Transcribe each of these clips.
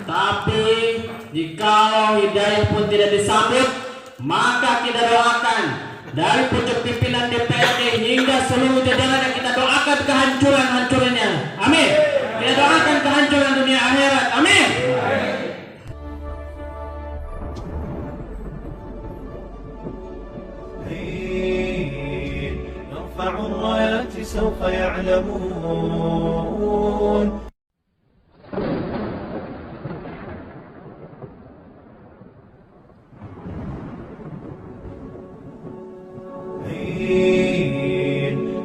Tapi jikalau hidayah pun tidak disambut, maka kita doakan dari pucuk pimpinan DPRD hingga seluruh jajaran yang kita doakan kehancuran-hancurannya. Amin. Kita doakan kehancuran dunia akhirat. Amin. نرفع الرايات سوف يعلمون.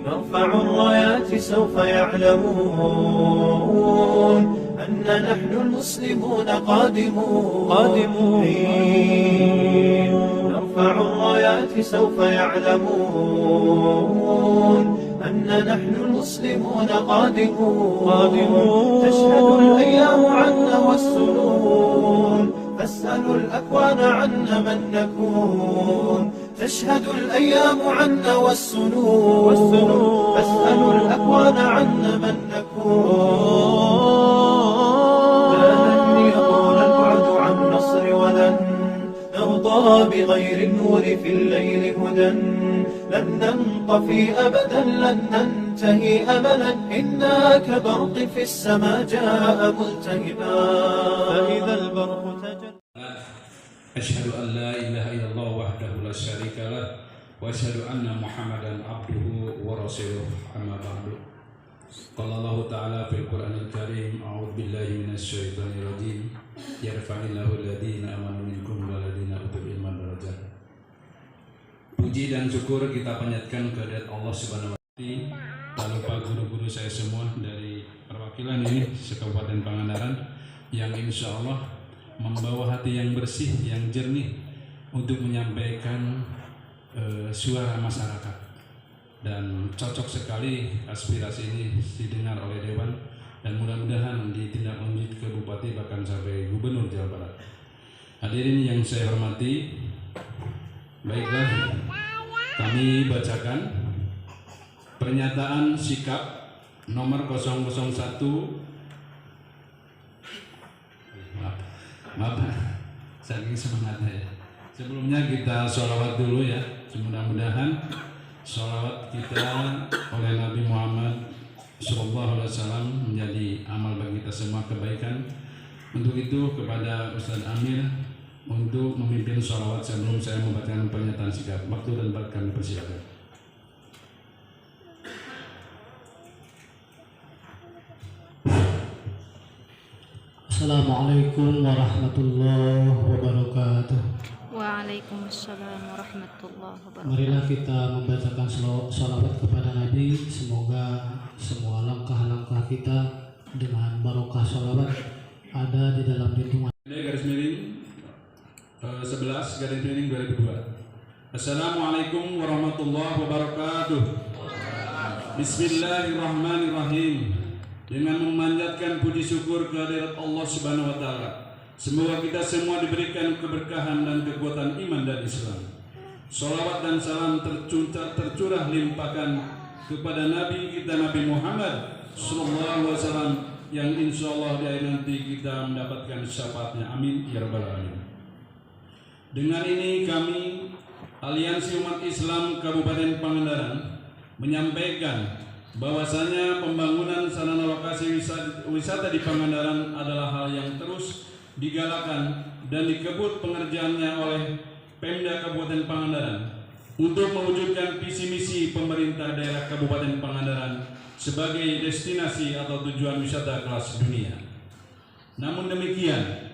نرفع الرايات سوف يعلمون أن نحن المسلمون قادمون. نرفع الرايات سوف يعلمون أن نحن المسلمون قادمون. تشهد الأيام عنا والسنون، فاسألوا الأكوان عنا من نكون. تشهد الأيام عنا والسنون، فاسألوا الأكوان عنا من نكون. لا لن يطول البعد عن نصر ولن نرضى بغير النور في الليل هدى. لن ننطفي أبدا، لن ننتهي أبدا، إنا كبرق في السماء جاء ملتهبا. فإذا البرق تجلى. أشهد أن لا إله إلا الله وحده لا شريك له وأشهد أن محمدا عبده ورسوله أما بعد. قال الله تعالى في القرآن الكريم: أعوذ بالله من الشيطان الرجيم يرفع الله الذين آمنوا منكم والذين أوتوا العلم درجات. Puji dan syukur kita panjatkan kehadirat Allah Subhanahu wa Ta'ala. Tak lupa guru-guru saya semua dari perwakilan ini se-Kabupaten Pangandaran yang insya Allah membawa hati yang bersih, yang jernih untuk menyampaikan suara masyarakat, dan cocok sekali aspirasi ini didengar oleh Dewan dan mudah-mudahan ditindaklanjuti ke Bupati bahkan sampai Gubernur Jawa Barat. Hadirin yang saya hormati, baiklah kami bacakan pernyataan sikap nomor 001. Maaf, saking semangatnya ya. Sebelumnya kita sholawat dulu ya. Mudah-mudahan sholawat kita oleh Nabi Muhammad SAW menjadi amal bagi kita semua kebaikan. Untuk itu kepada Ustaz Amir untuk memimpin sholawat sebelum saya membacakan pernyataan sikap. Waktu dan tempat kami persilakan. Assalamualaikum warahmatullahi wabarakatuh. Waalaikumsalam warahmatullahi wabarakatuh. Marilah kita membacakan sholawat kepada Nabi. Semoga semua langkah-langkah kita dengan barokah sholawat ada di dalam lindungan. Garis miring 11 garis miring 2002. Assalamualaikum warahmatullahi wabarakatuh. Bismillahirrahmanirrahim. Dengan memanjatkan puji syukur kehadirat Allah Subhanahu wa Ta'ala, semoga kita semua diberikan keberkahan dan kekuatan iman dan Islam. Salawat dan salam tercurah limpahkan kepada Nabi kita Nabi Muhammad sallallahu alaihi wasallam yang insya Allah di akhir nanti kita mendapatkan syafaatnya. Amin ya rabbal alamin. Dengan ini kami Aliansi Umat Islam Kabupaten Pangandaran menyampaikan bahwasanya pembangunan sarana lokasi wisata di Pangandaran adalah hal yang terus digalakan dan dikebut pengerjaannya oleh Pemda Kabupaten Pangandaran untuk mewujudkan visi misi pemerintah daerah Kabupaten Pangandaran sebagai destinasi atau tujuan wisata kelas dunia. Namun demikian,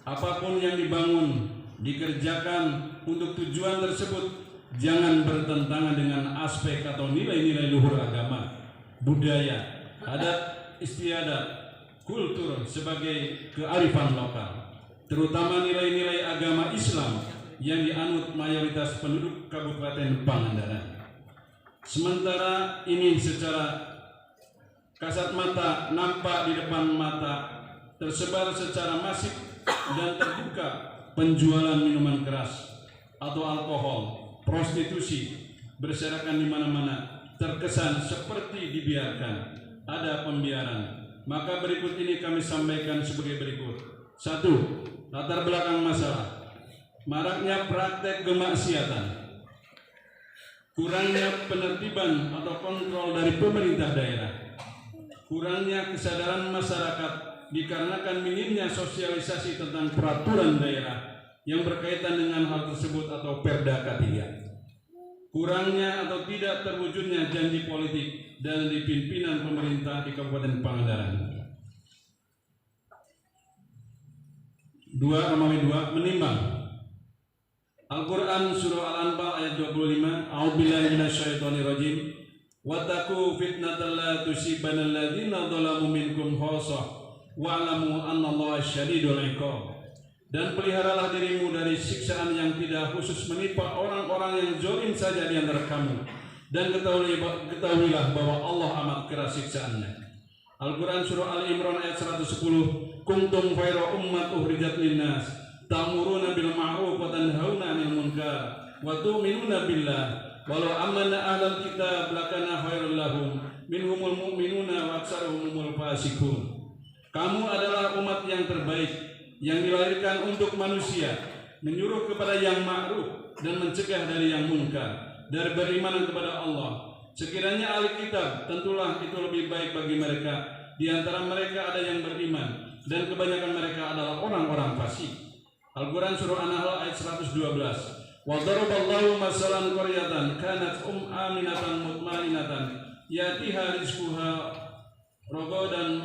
apapun yang dibangun, dikerjakan untuk tujuan tersebut jangan bertentangan dengan aspek atau nilai-nilai luhur agama, budaya, adat istiadat, kultur sebagai kearifan lokal, terutama nilai-nilai agama Islam yang dianut mayoritas penduduk Kabupaten Pangandaran. Sementara ini secara kasat mata nampak di depan mata tersebar secara masif dan terbuka penjualan minuman keras atau alkohol, prostitusi berserakan di mana-mana, terkesan seperti dibiarkan, ada pembiaran. Maka berikut ini kami sampaikan sebagai berikut. 1. Latar belakang masalah: maraknya praktek kemaksiatan, kurangnya penertiban atau kontrol dari pemerintah daerah, kurangnya kesadaran masyarakat dikarenakan minimnya sosialisasi tentang peraturan daerah yang berkaitan dengan hal tersebut atau Perda K3, kurangnya atau tidak terwujudnya janji politik dari pimpinan pemerintah di Kabupaten Pangandaran. 2. Menimbang. Al-Quran Surah Al-Anfal ayat 25, A'udzubillahi minasyaitonirrajim, wattaqu fitnatan la tusibanna alladziina dzalamu minkum khassah wa'lamu annallaha syadidul 'iqab. Dan peliharalah dirimu dari siksaan yang tidak khusus menimpa orang-orang yang zalim saja di antara kamu, dan ketahuilah bahwa Allah amat keras siksaannya. Al-Quran Surah Al-Imran ayat 110, kuntum khairu ummat ukhrijat linnas ta'muruna bil ma'ruf wa tanhauna 'anil munkar wa tu'minuna billah walau amanna ahlal kitab lakana khairul lahum minhumul mu'minuna wa aktsaruhumul fasiqun. Kamu adalah umat yang terbaik yang dilahirkan untuk manusia, menyuruh kepada yang ma'ruf dan mencegah dari yang munkar, dari beriman kepada Allah. Sekiranya ahli kitab, tentulah itu lebih baik bagi mereka. Di antara mereka ada yang beriman, dan kebanyakan mereka adalah orang-orang fasik. Al-Quran Surah An-Nahl ayat 112. Wa daraballahu masalan qaryatan kanat aminatan mutmainatan yatiha rizquha ragadan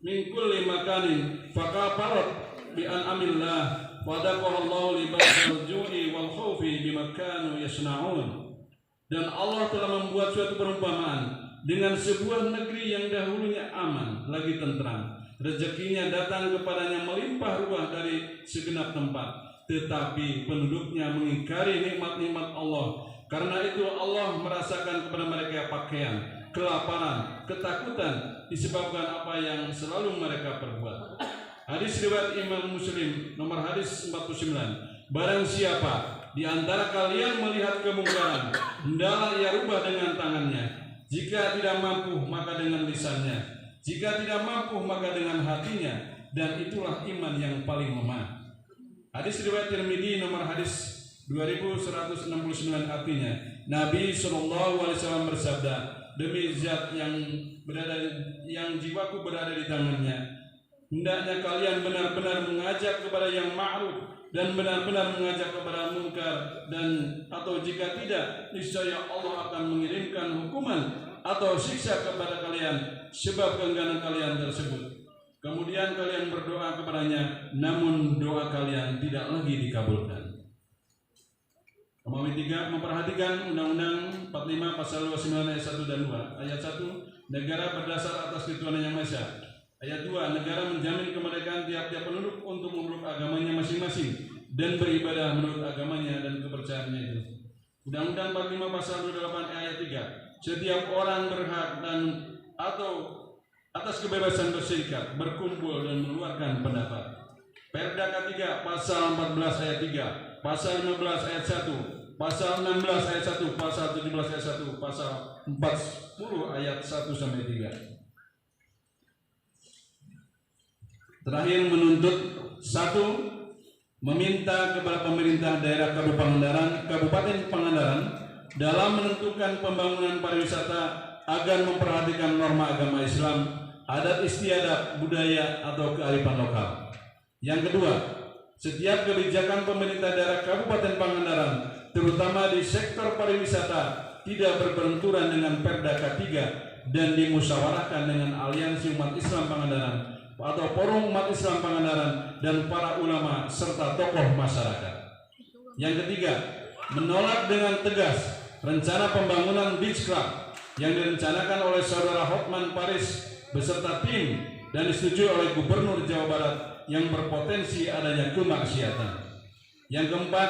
min kulli makanin fakafarat bi an'amillah wa daqallahu libasal ju'i wal khaufi bima kanu yasna'un. Dan Allah telah membuat suatu perumpamaan dengan sebuah negeri yang dahulunya aman lagi tentram, rezekinya datang kepadanya melimpah ruah dari segenap tempat, tetapi penduduknya mengingkari nikmat-nikmat Allah. Karena itu Allah merasakan kepada mereka pakaian, kelaparan, ketakutan disebabkan apa yang selalu mereka perbuat. Hadis riwayat Imam Muslim nomor hadis 49. Barang siapa di antara kalian melihat kemungkaran, hendaklah ia rubah dengan tangannya. Jika tidak mampu, maka dengan lisannya. Jika tidak mampu, maka dengan hatinya. Dan itulah iman yang paling lemah. Hadis riwayat Tirmidzi nomor hadis 2169, artinya Nabi SAW bersabda, demi zat yang jiwaku berada di tangannya, hendaknya kalian benar-benar mengajak kepada yang ma'ruf dan benar-benar mengajak kepada munkar, dan atau jika tidak, niscaya Allah akan mengirimkan hukuman atau siksa kepada kalian sebab keengganan kalian tersebut. Kemudian kalian berdoa kepadanya, namun doa kalian tidak lagi dikabulkan. Romawi 3, memperhatikan Undang-Undang 45 pasal 29 ayat 1 dan 2. Ayat 1, negara berdasar atas ketuhanan yang maha esa. Ayat 2, negara menjamin kemerdekaan tiap-tiap penduduk untuk memeluk agamanya masing-masing dan beribadah menurut agamanya dan kepercayaannya itu. Undang-Undang 45 pasal 28 ayat 3, setiap orang berhak dan atau atas kebebasan berserikat, berkumpul dan mengeluarkan pendapat. Perda K3 pasal 14 ayat 3, pasal 15 ayat 1, pasal 16 ayat 1, pasal 17 ayat 1, pasal 40 ayat 1 sampai 3. Terakhir menuntut 1, meminta kepada pemerintah daerah Kabupaten Pangandaran dalam menentukan pembangunan pariwisata agar memperhatikan norma agama Islam, adat istiadat, budaya atau kearifan lokal. Yang kedua, setiap kebijakan pemerintah daerah Kabupaten Pangandaran, terutama di sektor pariwisata, tidak berbenturan dengan Perda K3 dan dimusyawarahkan dengan Aliansi Umat Islam Pangandaran atau Forum Umat Islam Pangandaran dan para ulama serta tokoh masyarakat. Yang ketiga, menolak dengan tegas rencana pembangunan beach club yang direncanakan oleh Saudara Hotman Paris beserta tim dan disetujui oleh Gubernur Jawa Barat yang berpotensi adanya kemaksiatan. Yang keempat,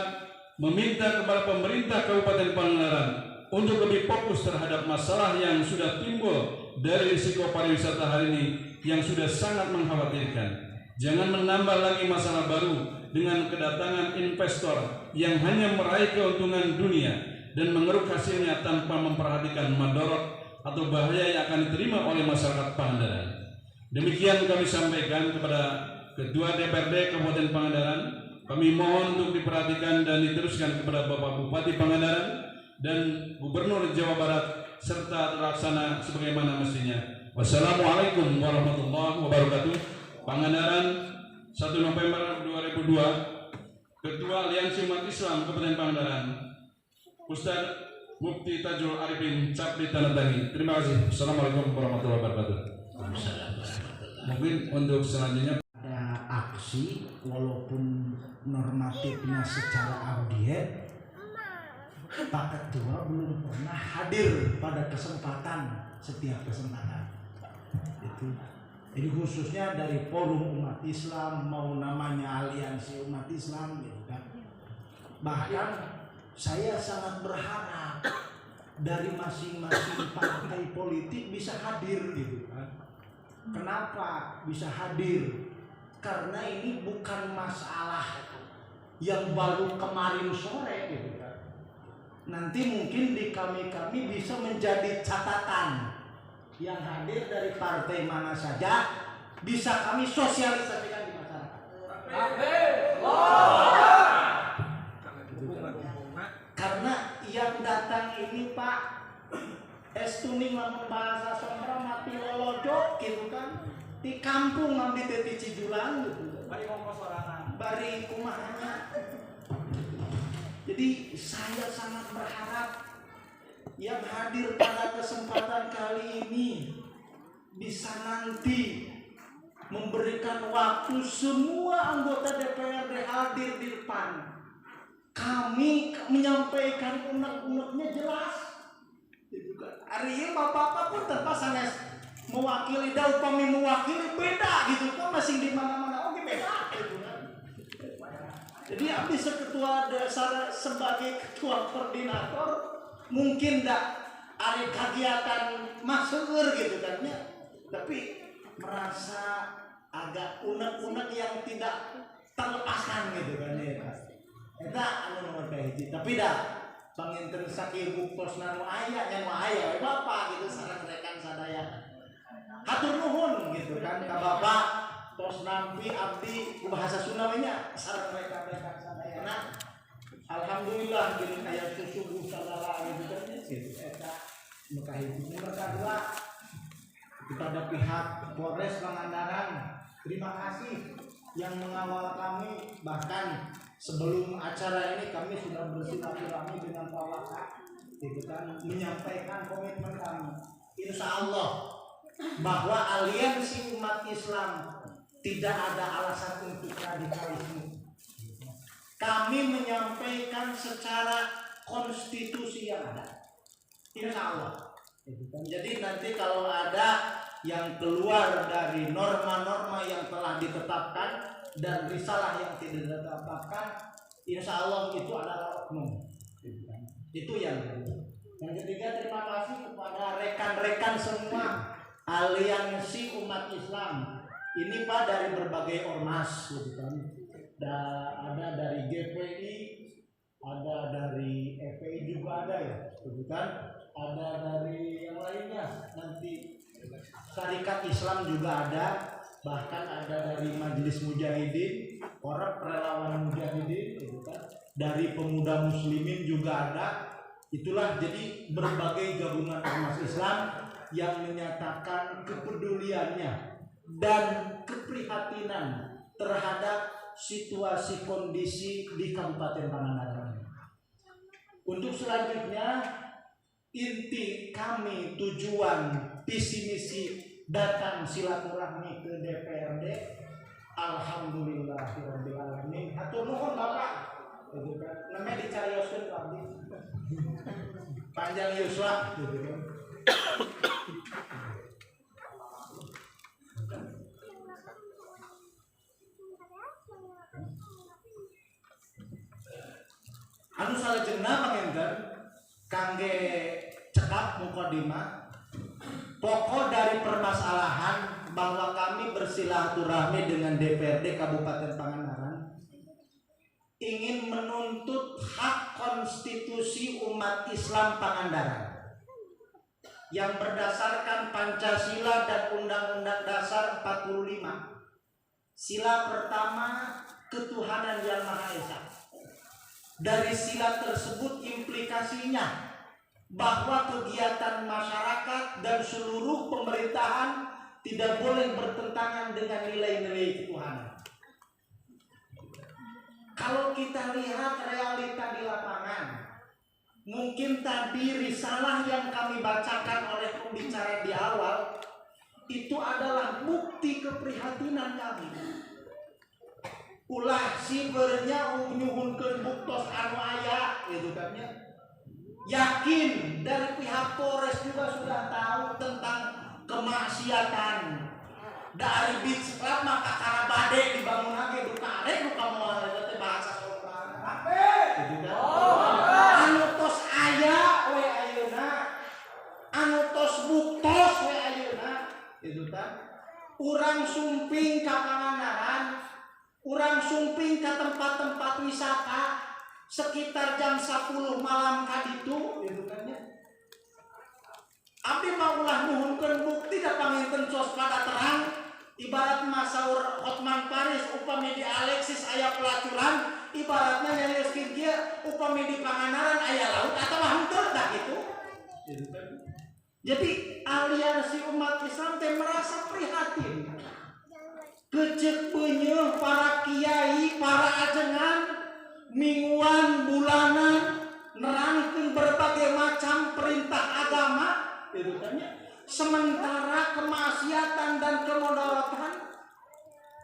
meminta kepada pemerintah Kabupaten Pangandaran untuk lebih fokus terhadap masalah yang sudah timbul dari risiko pariwisata hari ini yang sudah sangat mengkhawatirkan. Jangan menambah lagi masalah baru dengan kedatangan investor yang hanya meraih keuntungan dunia dan mengeruk hasilnya tanpa memperhatikan madorot atau bahaya yang akan diterima oleh masyarakat Pangandaran. Demikian kami sampaikan kepada Ketua DPRD Kabupaten Pangandaran, kami mohon untuk diperhatikan dan diteruskan kepada Bapak Bupati Pangandaran dan Gubernur Jawa Barat serta terlaksana sebagaimana mestinya. Wassalamualaikum warahmatullahi wabarakatuh. Pangandaran 1 November 2002. Ketua Aliansi Umat Islam Kabupaten Pangandaran, Ustaz Mufti Tajul Arifin Capri Tanatani. Terima kasih. Assalamualaikum warahmatullahi wabarakatuh. Mungkin untuk selanjutnya ada aksi walaupun normatifnya secara audiet, Pak Ketua belum pernah hadir pada setiap kesempatan itu. Jadi khususnya dari forum umat Islam, mau namanya aliansi umat Islam gitu kan. Bahkan saya sangat berharap dari masing-masing partai politik bisa hadir gitu kan. Kenapa bisa hadir? Karena ini bukan masalah yang baru kemarin sore gitu kan. Nanti mungkin di kami bisa menjadi catatan yang hadir dari partai mana saja bisa kami sosialisasikan di masyarakat. Karena yang datang ini Pak Estuning lamun bahasa Sombra mati lolojo gitu kan, di kampung ngambil teti Cijulang gitu. Bari kumahanya. Jadi saya sangat berharap yang hadir pada kesempatan kali ini bisa nanti memberikan waktu semua anggota DPRD hadir di depan. Kami menyampaikan unek-uneknya jelas. Hari ini bapak-bapak pun tanpa sanes mewakili, upami mewakili beda gitu kan, masing di mana-mana oke beda gitu kan. Jadi abdi seketua dasar sebagai ketua koordinator mungkin dak ada kegiatan masuk gitu kan ya, tapi merasa agak unek-unek yang tidak terlepaskan gitu kan ya. Eta anu nomor kahiji, tapi dah panginten sakieu posna nu aya nya nu aya we bapak gitu sareng rekan sadaya. Hatur nuhun gitu kan ka bapak tos nampi abdi ku bahasa Sunda nya sareng rekan-rekan sadaya. Nah, alhamdulillah gini aya susubuh sagala gitu kan gitu eta nu kahiji. Nomor kadua kepada pihak Polres Pangandaran, terima kasih yang mengawal kami, bahkan sebelum acara ini kami sudah bersilaturahmi dengan Pak Wakil, gitu kan, menyampaikan komitmen kami. Insya Allah bahwa aliansi umat Islam tidak ada alasan untuk radikalisme. Kami menyampaikan secara konstitusi yang ada. Insya Allah. Gitu kan. Jadi nanti kalau ada yang keluar dari norma-norma yang telah ditetapkan dan risalah yang tidak ditetapkan, insya Allah itu adalah oknum. Itu yang kedua. Yang ketiga, terima kasih kepada rekan-rekan semua aliansi umat Islam. Ini Pak dari berbagai ormas, gitu kan. Ada dari GPI, ada dari FPI juga ada ya, gitu kan. Ada dari yang lainnya nanti. Syarikat Islam juga ada, bahkan ada dari Majelis Mujahidin, orang relawan Mujahidin, gitu kan. Dari pemuda Muslimin juga ada. Itulah jadi berbagai gabungan ormas Islam yang menyatakan kepeduliannya dan keprihatinan terhadap situasi kondisi di Kabupaten Pangandaran. Untuk selanjutnya, inti kami, tujuan, visi misi datang silaturahmi ke DPRD, alhamdulillahirabbil alamin. Hatur nuhun Bapak. Gitu kan. Namanya dicarioskeun abdi. Panjang yuswa gitu kan. Anu salajengna pangenten kangge cekap mukadimah. Pokok dari permasalahan bahwa kami bersilaturahmi dengan DPRD Kabupaten Pangandaran ingin menuntut hak konstitusi umat Islam Pangandaran yang berdasarkan Pancasila dan Undang-Undang Dasar 45 Sila pertama, ketuhanan yang Maha Esa. Dari sila tersebut implikasinya bahwa kegiatan masyarakat dan seluruh pemerintahan tidak boleh bertentangan dengan nilai-nilai ketuhanan. Kalau kita lihat realita di lapangan, mungkin tadi risalah yang kami bacakan oleh pembicara di awal itu adalah bukti keprihatinan kami. Ulah sibernya nyuhunkeun buktos anu aya gitu kan ya. Yakin dari pihak Polres juga sudah tahu tentang kemaksiatan. Dari Beach Club maka cara bade dibangun lagi duka moal teh bahasa Sunda. Gitu kan. Anu tos aya we ayeuna. Anu tos buktos we ayeuna. Gitu kan. Urang sumping ka Pangandaran, urang sumping ka tempat-tempat wisata sekitar jam 10 malam kaditu gitu kan ya. Abdi mah ulah nuhunkeun bukti da panginten sos pada terang ibarat masaur Hotman Paris upami di Alexis aya pelacuran ibaratnya nyarioskeun kieu upami di Pangandaran aya laut atawa henteu dah gitu. Gitu kan. Jadi aliansi umat Islam teh merasa prihatin. Kecek beunyeun para kiai, para ajengan mingguan, bulanan nerangkeun berbagai macam perintah agama, gitu kan ya. Sementara kemaksiatan dan kemudaratan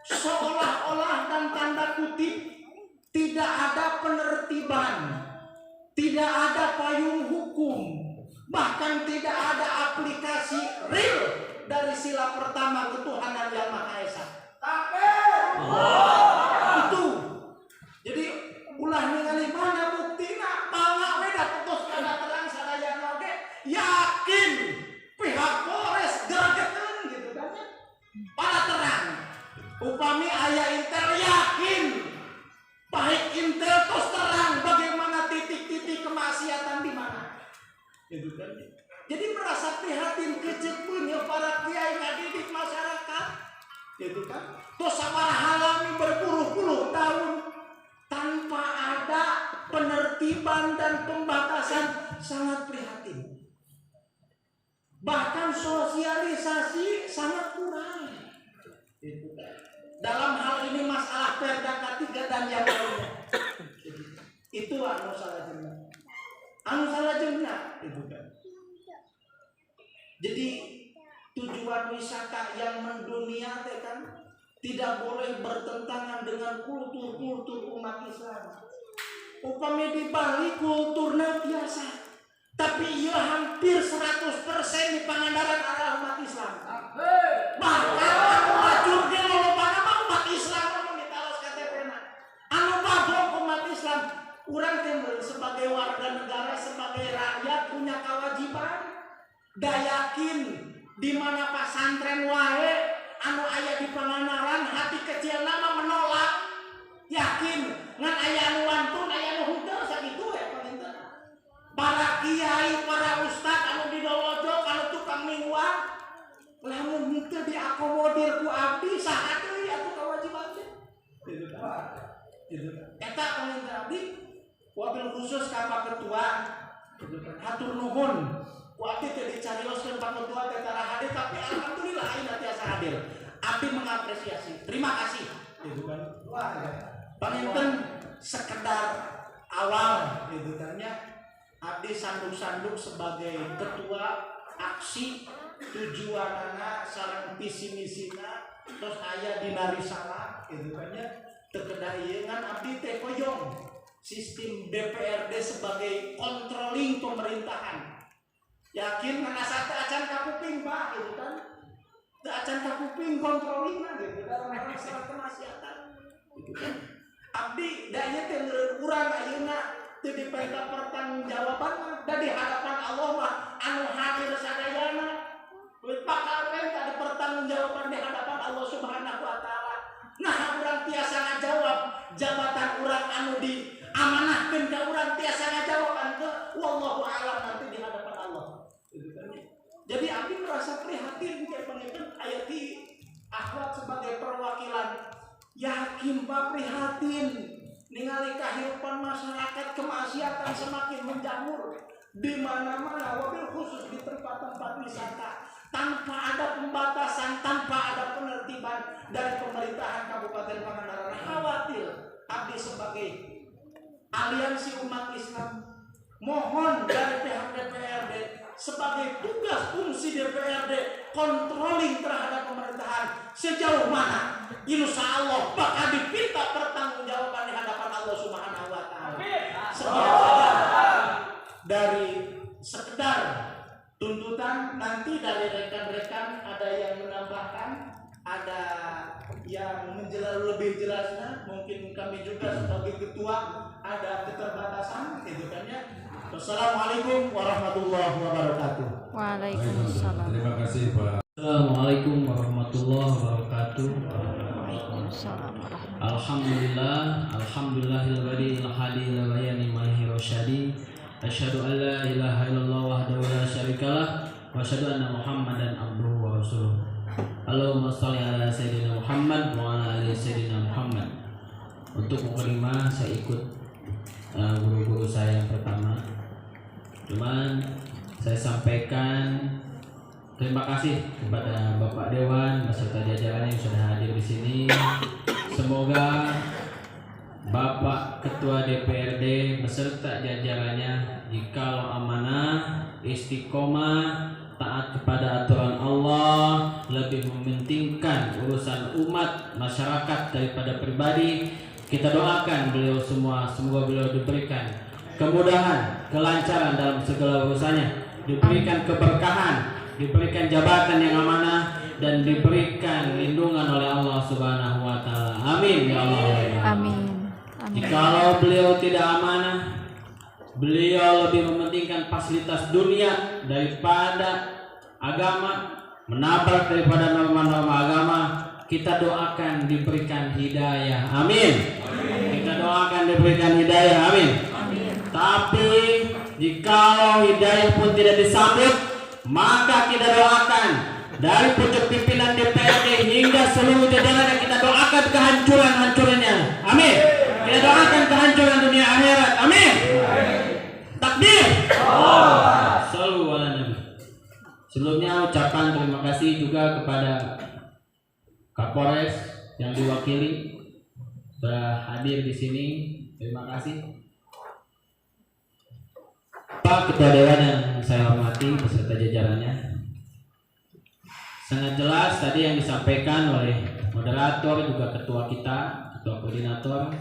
seolah-olah dan tanda kutip tidak ada penertiban, tidak ada payung hukum, bahkan tidak ada aplikasi real dari sila pertama ketuhanan yang Maha Esa. Itu. Jadi ulah ningali mana buktina bangga we da putus kada terang sadayana oge yakin pihak Polres gergeteun gitu kan ya. Pada terang. Upami aya intel yakin baik intel tos terang bagaimana titik-titik kemaksiatan di mana. Gitu kan. Jadi merasa prihatin kecek punya para kiai ngadidik masyarakat. Gitu kan. Tos sabaraha halami berpuluh-puluh tahun tanpa ada penertiban dan pembatasan, sangat prihatin. Bahkan sosialisasi sangat kurang. Gitu kan. Dalam hal ini masalah Perda K3 dan yang lainnya. Itu anu salajengna. Anu salajengna itu kan. Jadi tujuan wisata yang mendunia teh kan tidak boleh bertentangan dengan kultur-kultur umat Islam. Upami di Bali kulturnya biasa, tapi ia hampir 100% di Pangandaran adalah umat Islam. Bahkan anu lajur ge lolobana mah umat Islam anu ditaros KTP-na. Anu mabok umat Islam, urang teh sebagai warga negara, sebagai rakyat punya kewajiban dayakin di mana pasantren wae anu aya di Pangandaran hati kecil nama menolak yakin ngan aya anu wantun aya anu henteu sakitu ya panginten. Para kiai, para ustad anu di Dolojo anu tukang mingguan lamun henteu diakomodir ku abdi saha deui atuh kawajibanna. Gitu kan. Gitu kan. Eta panginten abdi wabil khusus ka Pak Ketua. Gitu kan. Hatur nuhun. Waktu itu dicarioskeun Pak Ketua teh tara hadir tapi alhamdulillah ayeuna tiasa hadir. Abdi mengapresiasi. Terima kasih. Gitu kan. Panginten sekedar awal gitu kan ya. Abdi sanduk-sanduk sebagai ketua aksi tujuanana sareng visi misina terus aya dina risalah gitu kan ya. Teu kedah ieu ngan abdi teh koyong sistem DPRD sebagai controlling pemerintahan. Yakin nganasa teh acan kapuping Pak gitu kan. Teu acan kapuping controlling gitu dalam masalah kemaksiatan. Gitu kan. Abdi da ieu teh meureun urang ayeuna teu dipenta pertanggungjawaban da di hadapan Allah mah anu hadir sadayana. Bakal penta dipertanggungjawaban di hadapan Allah Subhanahu wa taala. Nah, urang tiasa ngajawab jabatan urang anu diamanahkeun ka urang tiasa ngajawab anteu wallahu a'lam nanti di hadapan Allah. Jadi abdi merasa prihatin kayak pengen aya ti akhwat sebagai perwakilan yakin Pak prihatin ningali kahirupan masyarakat kemaksiatan semakin menjamur di mana-mana, wabil khusus di tempat-tempat wisata, tanpa ada pembatasan, tanpa ada penertiban dari pemerintahan Kabupaten Pangandaran. Khawatir abdi sebagai aliansi umat Islam mohon dari pihak DPRD sebagai tugas fungsi DPRD controlling terhadap pemerintahan sejauh mana insya Allah bakal dipinta pertanggungjawaban di hadapan Allah Subhanahu wa Ta'ala. Sekian saja dari sekedar tuntutan. Nanti dari rekan-rekan ada yang menambahkan, ada yang lebih jelasnya. Mungkin kami juga sebagai ketua ada keterbatasan, gitu kan ya. Wassalamualaikum warahmatullahi wabarakatuh. Waalaikumsalam. Terima kasih Pak. Assalamualaikum warahmatullahi wabarakatuh. Waalaikumsalam warahmatullahi Alhamdulillahil hadi ila bayani mahi rasyadi. Asyhadu an la ilaha illallah wahdahu la syarikalah wa asyhadu anna Muhammadan abduhu wa rasuluh. Allahumma shalli ala sayyidina Muhammad wa ala ali sayyidina Muhammad. Untuk mukadimah saya ikut guru-guru saya yang pertama. Cuman saya sampaikan terima kasih kepada Bapak Dewan beserta jajaran yang sudah hadir di sini. Semoga Bapak Ketua DPRD beserta jajarannya jikalau amanah, istiqomah, taat kepada aturan Allah, lebih mementingkan urusan umat masyarakat daripada pribadi. Kita doakan beliau semua, semoga beliau diberikan kemudahan, kelancaran dalam segala urusannya, diberikan keberkahan, diberikan jabatan yang amanah, dan diberikan lindungan oleh Allah Subhanahu wa Ta'ala. Amin ya Allah. Amin. Jikalau beliau tidak amanah, beliau lebih mementingkan fasilitas dunia daripada agama, menabrak daripada norma-norma agama, kita doakan diberikan hidayah. Amin. Kita doakan diberikan hidayah. Amin. Tapi jikalau hidayah pun tidak disambut, maka kita doakan dari pucuk pimpinan DPRD hingga seluruh jajarannya, kita doakan kehancuran-hancurannya. Amin. Kita doakan kehancuran dunia akhirat. Amin. Takbir. Shallu ala Nabi. Sebelumnya ucapan terima kasih juga kepada Kapolres yang diwakili sudah hadir di sini. Terima kasih. Pak Ketua Dewan yang saya hormati beserta jajarannya. Sangat jelas tadi yang disampaikan oleh moderator juga ketua kita, ketua koordinator,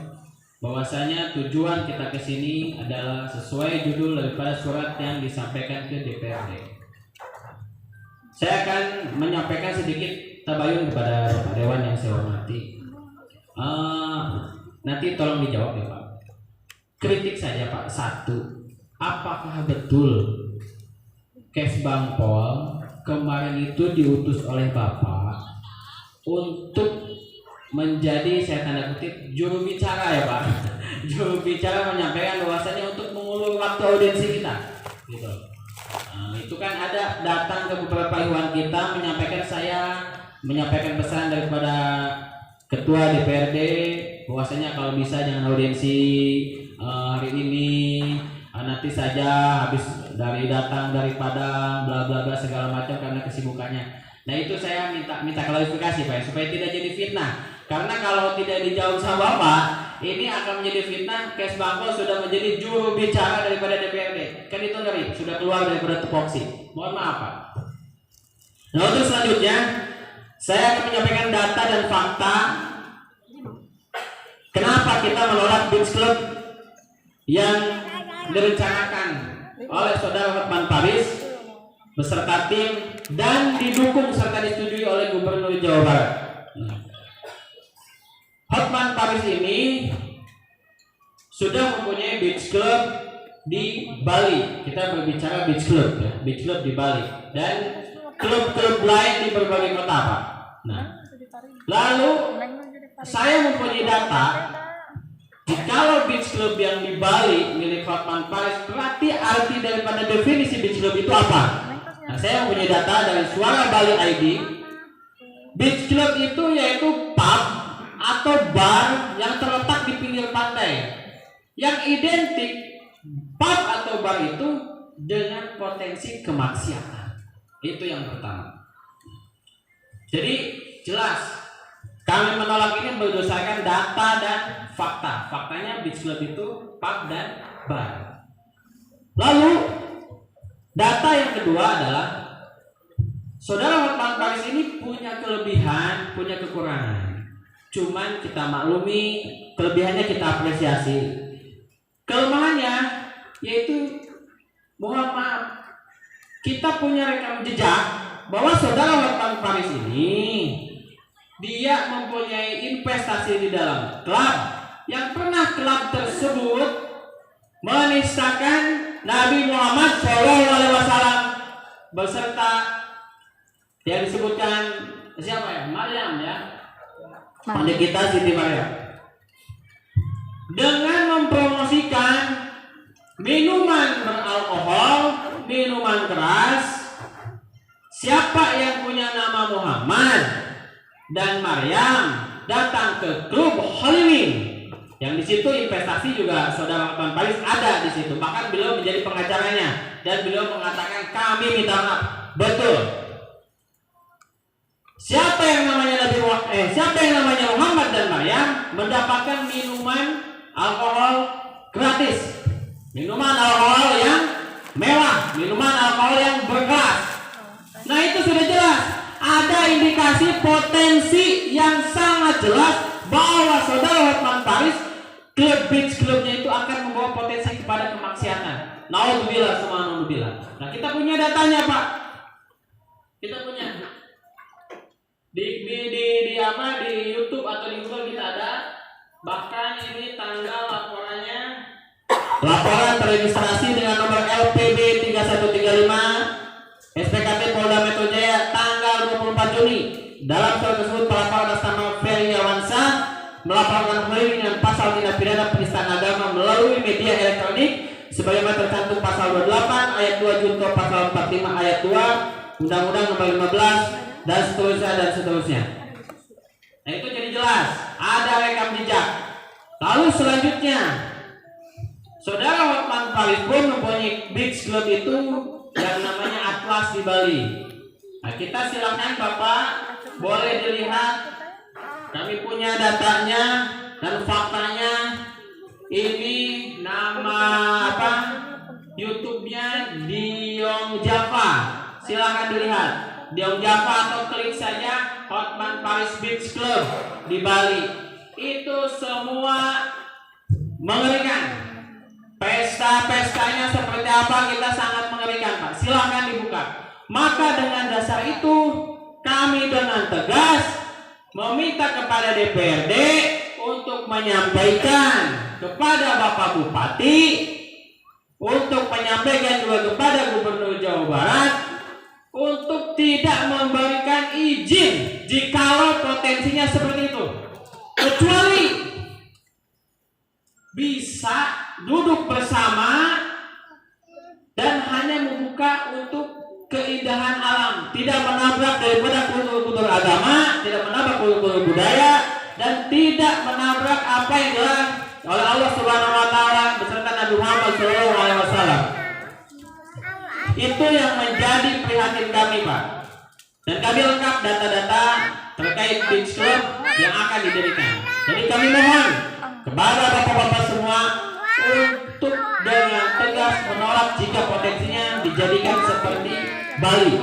bahwasanya tujuan kita ke sini adalah sesuai judul daripada surat yang disampaikan ke DPRD. Saya akan menyampaikan sedikit tabayun kepada Bapak Dewan yang saya hormati. Nanti tolong dijawab ya Pak. Kritik saja Pak. Satu, apakah betul Kesbangpol kemarin itu diutus oleh Bapak untuk menjadi, saya tanda kutip, juru bicara ya Pak? Juru bicara menyampaikan bahwasanya untuk mengulur waktu audiensi kita, gitu. Itu kan ada datang ke beberapa ikhwan kita menyampaikan pesan daripada Ketua DPRD bahwasanya kalau bisa jangan audiensi hari ini, nanti saja habis dari datang dari Padang bla bla bla segala macam karena kesibukannya. Nah itu saya minta klarifikasi Pak supaya tidak jadi fitnah. Karena kalau tidak dijawab sama Bapak, ini akan menjadi fitnah. Kesbangpol sudah menjadi juru bicara daripada DPRD. Kan itu ngeri, sudah keluar daripada tupoksi. Mohon maaf Pak. Nah untuk selanjutnya, saya akan menyampaikan data dan fakta kenapa kita menolak Beach Club yang direncanakan oleh Saudara Hotman Paris beserta tim dan didukung serta disetujui oleh Gubernur Jawa Barat. Hotman Paris ini sudah mempunyai beach club di Bali. Kita berbicara beach club ya, beach club di Bali dan klub-klub lain di berbagai kota Pak. Nah, lalu saya mempunyai data. Jikalau beach club yang di Bali milik Hotman Paris, berarti arti daripada definisi beach club itu apa? Nah, saya mempunyai data dari Suara Bali ID. Beach club itu yaitu pub atau bar yang terletak di pinggir pantai. Yang identik pub atau bar itu dengan potensi kemaksiatan. Itu yang pertama. Jadi jelas kami menolak ini berdasarkan data dan fakta. Faktanya beach club itu pub dan bar. Lalu data yang kedua adalah saudara Hotman Paris ini punya kelebihan, punya kekurangan. Cuman kita maklumi, kelebihannya kita apresiasi. Kelemahannya yaitu mohon maaf, kita punya rekam jejak bahwa saudara Hotman Paris ini dia mempunyai investasi di dalam klub yang pernah klub tersebut menistakan Nabi Muhammad SAW beserta yang disebutkan siapa ya? Maryam ya. Pandai kita Siti Maryam. Dengan mempromosikan minuman beralkohol, minuman keras, siapa yang punya nama Muhammad dan Maryam datang ke klub Holiwin. Yang di situ investasi juga saudara Hotman Paris ada di situ. Bahkan beliau menjadi pengacaranya dan beliau mengatakan kami minta maaf. Betul. Siapa yang namanya Muhammad dan Maryam mendapatkan minuman alkohol gratis, minuman alkohol yang mewah, minuman alkohol yang berkelas. Nah itu sudah jelas. Ada indikasi potensi yang sangat jelas bahwa saudara Hotman Paris klub beach clubnya itu akan membawa potensi kepada kemaksiatan. Naudzubillah semua naudzubillah. Nah kita punya datanya Pak. Kita punya di YouTube atau di Google kita ada. Bahkan ini tanggal laporannya. Laporan teregistrasi dengan nomor LPB 3135 SPKT Polda Metro Jaya tanggal 24 Juni. Dalam surat tersebut pelapor atas nama Ferry Yawansa melaporkan kembali dengan pasal tindak pidana penistaan agama melalui media elektronik sebagaimana tercantum pasal 28 ayat 2 junto pasal 45 ayat 2 Undang-Undang Nomor 15 dan seterusnya. Nah itu jadi jelas ada rekam jejak. Lalu selanjutnya saudara Hotman Paris pun mempunyai beach club itu yang namanya Atlas di Bali. Nah kita silakan Bapak boleh dilihat, kami punya datanya dan faktanya. Ini nama apa? YouTube-nya Diong Java. Silakan dilihat Diong Java atau klik saja Hotman Paris Beach Club di Bali. Itu semua mengerikan. Pesta-pestanya seperti apa kita sangat mengerikan Pak. Silakan dibuka. Maka dengan dasar itu kami dengan tegas meminta kepada DPRD untuk menyampaikan kepada Bapak Bupati, untuk menyampaikan juga kepada Gubernur Jawa Barat untuk tidak memberikan izin jikalau potensinya seperti itu, kecuali bisa duduk bersama dan hanya membuka untuk keindahan alam, tidak menabrak daripada kultur agama, tidak menabrak kultur budaya, dan tidak menabrak apa yang dilarang oleh Allah Subhanahu wa taala beserta Nabi Muhammad SAW. Itu yang menjadi prihatin kami Pak. Dan kami lengkap data-data terkait beach club yang akan didirikan. Jadi kami mohon kepada bapak-bapak semua untuk dengan tegas menolak jika potensinya dijadikan seperti Bali.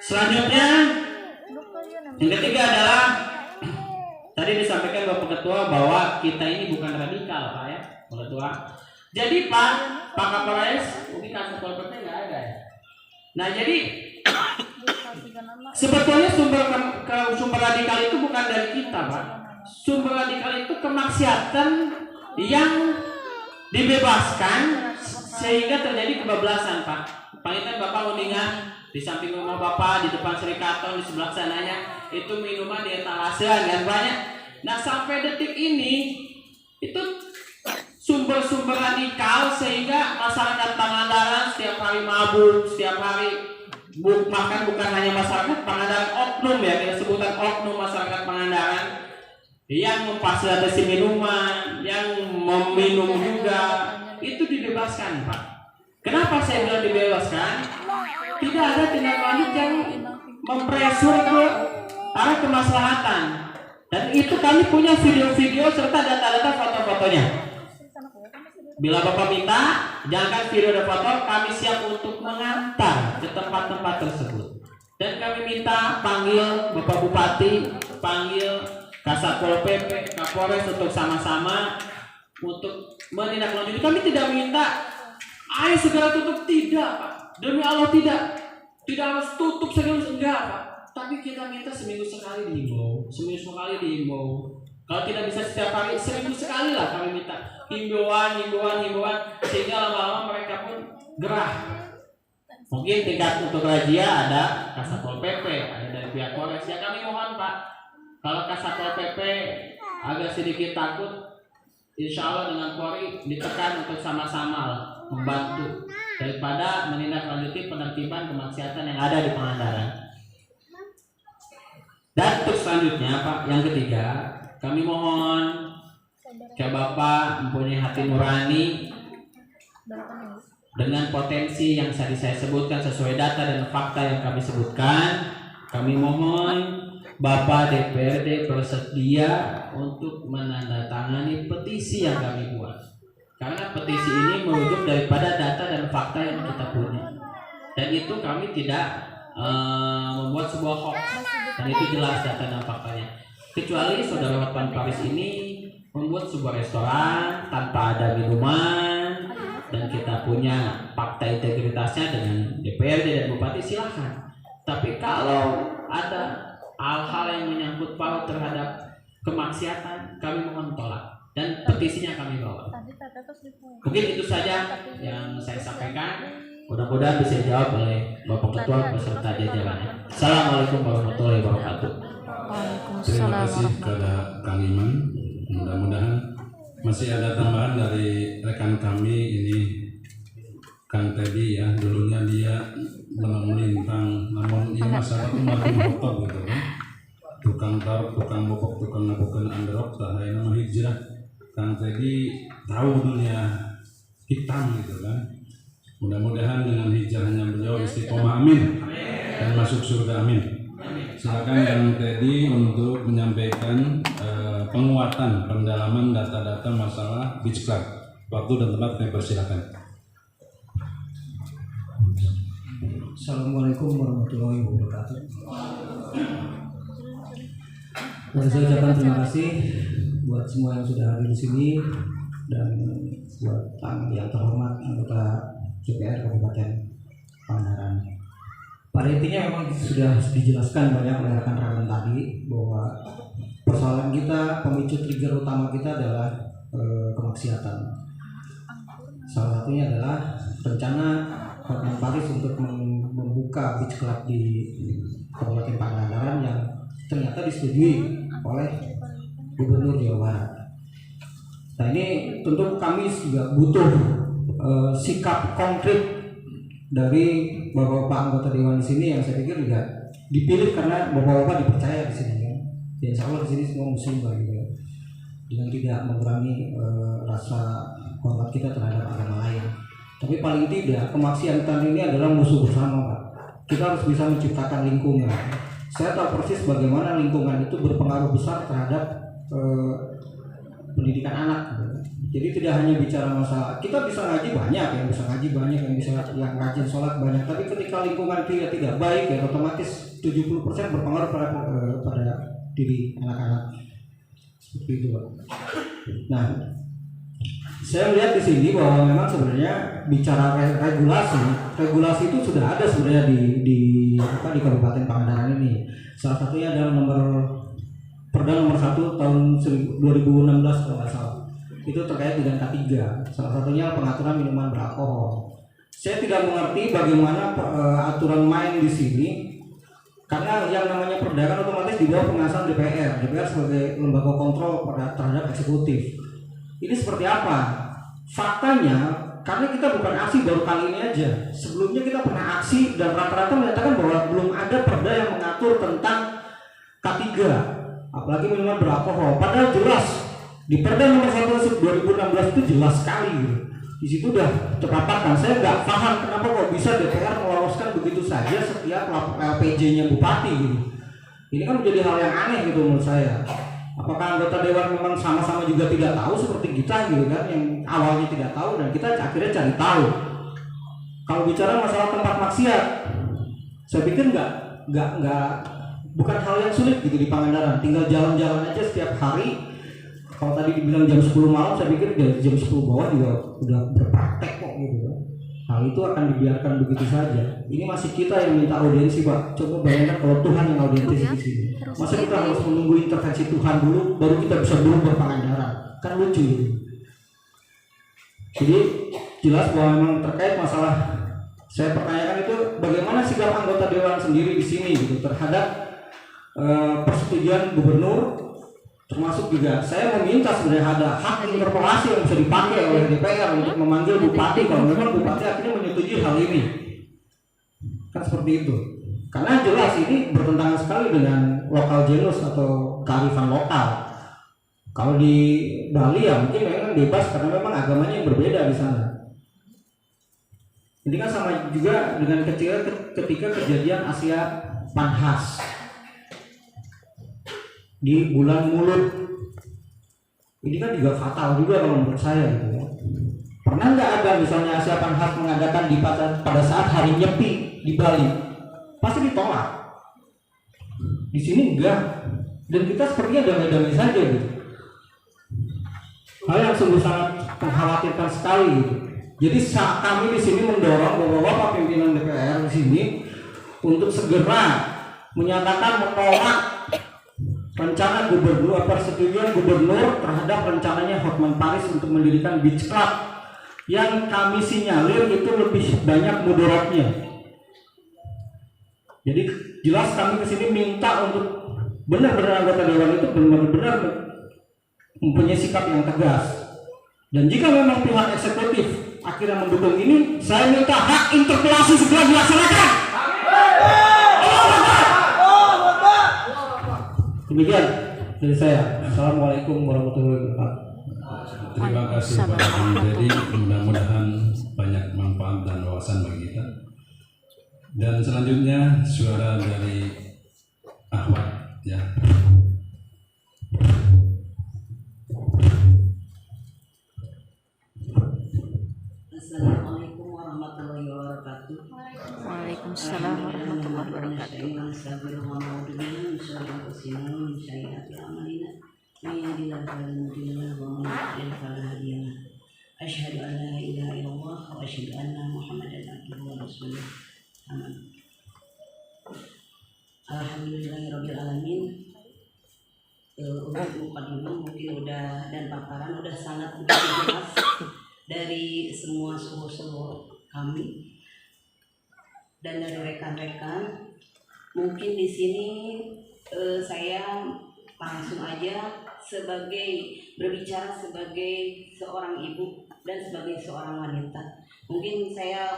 Selanjutnya yang ketiga adalah tadi disampaikan Bapak Ketua bahwa kita ini bukan radikal Pak ya, Pak Ketua. Jadi Pak Kapolres mungkin Kapol PP nggak ada ya. Nah jadi sebetulnya sumber radikal itu bukan dari kita Pak. Sumber radikal itu kemaksiatan yang dibebaskan sehingga terjadi kebablasan Pak. Pangitan Bapak uningan di samping rumah Bapak, di depan Sri Karton, di sebelah sananya itu minuman di etalasean kan banyak. Nah sampai detik ini itu sumber-sumber radikal sehingga masyarakat Pangandaran setiap hari mabuk, setiap hari bukan hanya masyarakat Pangandaran, oknum ya, kita sebutkan oknum masyarakat Pangandaran yang memfasilitasi minuman, yang meminum juga, itu dibebaskan Pak. Kenapa saya bilang dibebaskan? Tidak ada tindak lanjut yang mempresur ke arah kemaslahatan. Dan itu kami punya video-video serta data-data foto-fotonya. Bila Bapak minta, jangan video dan foto, kami siap untuk mengantar ke tempat-tempat tersebut. Dan kami minta panggil Bapak Bupati, panggil Kasatpol PP, Kapolres untuk sama-sama untuk menindaklanjuti. Kami tidak minta ayo segera tutup, tidak Pak. Demi Allah tidak harus tutup serius, enggak Pak. Tapi kita minta seminggu sekali dihimbau, Kalau tidak bisa setiap hari, seminggu sekali lah kami minta himbauan, sehingga lama-lama mereka pun gerah. Mungkin tingkat untuk razia ada Kasatpol PP, ada dari pihak Polres. Ya kami mohon Pak, kalau Kasatpol PP agak sedikit takut, insya Allah dengan Polri ditekan untuk sama-sama membantu daripada menindaklanjuti penertiban kemaksiatan yang ada di Pangandaran. Dan untuk selanjutnya Pak, yang ketiga, kami mohon ke Bapak mempunyai hati nurani dengan potensi yang tadi saya sebutkan sesuai data dan fakta yang kami sebutkan. Kami mohon Bapak DPRD bersedia untuk menandatangani petisi yang kami buat. Karena petisi ini merujuk daripada data dan fakta yang kita punya. Dan itu kami tidak membuat sebuah hoax. Dan itu jelas data dan faktanya. Kecuali Saudara Hotman Paris ini membuat sebuah restoran tanpa ada minuman dan kita punya fakta integritasnya dengan DPRD dan Bupati, silahkan. Tapi kalau ada hal-hal yang menyangkut paut terhadap kemaksiatan, kami mohon tolak dan petisinya kami bawa. Mungkin itu saja yang saya sampaikan. Mudah-mudahan bisa dijawab oleh Bapak Ketua beserta jajarannya. Assalamualaikum warahmatullahi wabarakatuh. Terima kasih kepada Kang Iman. Mudah-mudahan masih ada tambahan dari rekan kami ini, Kang Teddy ya. Dulunya dia melintang, namun ini masalah umat motor gitu kan. Tukang taruk, tukang bopok, tukang nabukan androk, sahaya nama hijrah. Kang Teddy tahu dunia hitam gitu kan. Mudah-mudahan dengan hijrahnya beliau istiqomah, amin, dan masuk surga, amin. Silakan Kang Teddy untuk menyampaikan penguatan pendalaman data-data masalah Beach Club. Waktu dan tempat kami persilakan. Assalamualaikum warahmatullahi wabarakatuh. Dan saya ucapkan terima kasih buat semua yang sudah hadir di sini dan buat yang terhormat anggota DPR Kabupaten Pangandaran. Pada intinya memang sudah dijelaskan banyak oleh rekan-rekan tadi bahwa persoalan kita, pemicu trigger utama kita adalah kemaksiatan. Salah satunya adalah rencana Hotman Paris untuk membuka beach club di Kabupaten Pangandaran yang ternyata disetujui oleh Gubernur Jawa Barat. Nah ini tentu kami juga butuh sikap konkret dari bapak-bapak anggota dewan di sini yang saya pikir juga dipilih karena bapak-bapak dipercaya di sini kan. Ya, insya Allah di sini semua muslim gitu ya. Dengan tidak mengurangi rasa hormat kita terhadap agama lain. Tapi paling tidak kemaksiatan ini adalah musuh bersama Pak. Kita harus bisa menciptakan lingkungan. Saya tahu persis bagaimana lingkungan itu berpengaruh besar terhadap pendidikan anak. Jadi tidak hanya bicara masalah kita bisa ngaji banyak, yang yang rajin sholat banyak, tapi ketika lingkungan kita tidak baik ya otomatis 70% berpengaruh pada diri anak-anak. Seperti itu, Pak. Nah, saya melihat di sini bahwa memang sebenarnya bicara regulasi itu sudah ada sebenarnya di Kabupaten Pangandaran ini. Salah satunya adalah Perda nomor 1 tahun 2016 kalau nggak salah. Itu terkait dengan K3. Salah satunya pengaturan minuman beralkohol. Saya tidak mengerti bagaimana aturan main di sini karena yang namanya perda kan otomatis di bawah pengawasan DPR sebagai lembaga kontrol terhadap eksekutif. Ini seperti apa? Faktanya Karena kita bukan aksi baru kali ini aja. Sebelumnya kita pernah aksi dan rata-rata menyatakan bahwa belum ada perda yang mengatur tentang K3, apalagi minuman beralkohol. Padahal jelas di Perda nomor 1 2016 itu jelas sekali gitu. Di situ udah terpaparkan. Saya nggak paham kenapa kok bisa DPR meloloskan begitu saja setiap LPJ-nya bupati gitu. Ini kan menjadi hal yang aneh gitu menurut saya. Apakah anggota dewan memang sama-sama juga tidak tahu seperti kita gitu kan, yang awalnya tidak tahu dan kita akhirnya cari tahu. Kalau bicara masalah tempat maksiat, saya pikir bukan hal yang sulit gitu di Pangandaran. Tinggal jalan-jalan aja setiap hari. Kalau tadi dibilang jam 10 malam, saya pikir dari jam 10 bawah juga udah berpraktek kok gitu kan. Hal itu akan dibiarkan begitu saja. Ini masih kita yang minta audiensi, Pak. Coba bayangkan kalau Tuhan yang audiensi di sini. Masa kita harus menunggu intervensi Tuhan dulu, baru kita bisa berubah Pangandaran? Kan lucu gitu. Jadi jelas bahwa memang terkait masalah, saya pertanyakan itu bagaimana sikap anggota dewan sendiri di sini gitu terhadap persetujuan gubernur. Termasuk juga saya meminta sebenarnya ada hak interpelasi yang bisa dipakai oleh DPR untuk memanggil bupati kalau memang bupati akhirnya menyetujui hal ini. Kan seperti itu. Karena jelas ini bertentangan sekali dengan lokal genus atau kearifan lokal. Kalau di Bali ya mungkin memang bebas karena memang agamanya yang berbeda di sana. Ini kan sama juga dengan ketika kejadian Asia Panhas di bulan Mulut. Ini kan juga fatal juga kalau menurut saya gitu ya. Pernah nggak ada misalnya Asia Panhas mengadakan pada saat hari Nyepi di Bali? Pasti ditolak. Di sini enggak. Dan kita sepertinya damai-damai saja gitu. Hal yang sungguh sangat mengkhawatirkan sekali gitu. Jadi kami di sini mendorong bapak-bapak pimpinan DPR di sini untuk segera menyatakan menolak rencana gubernur, persetujuan gubernur terhadap rencananya Hotman Paris untuk mendirikan beach club yang kami sinyalir itu lebih banyak mudaratnya. Jadi jelas kami kesini minta untuk benar-benar anggota dewan itu benar-benar mempunyai sikap yang tegas. Dan jika memang pihak eksekutif akhirnya mendukung ini, saya minta hak interpelasi segera dilaksanakan. Demikian dari saya. Assalamualaikum warahmatullahi wabarakatuh. Terima kasih Pak Jadi, mudah-mudahan banyak manfaat dan wawasan bagi kita. Dan selanjutnya suara dari Ahmad ya. Assalamualaikum warahmatullahi wabarakatuh. Waalaikumsalam warahmatullahi wabarakatuh. Asyhadu an la ilaha illallah wa asyhadu anna Muhammadan abduhu wa rasuluh. Amin. Alhamdulillahirabbil alamin. Untuk mukadimah mungkin udah dan paparan udah sangat jelas dari semua suhu-suhu kami dan dari rekan-rekan. Mungkin di sini saya langsung aja berbicara sebagai seorang ibu dan sebagai seorang wanita. Mungkin saya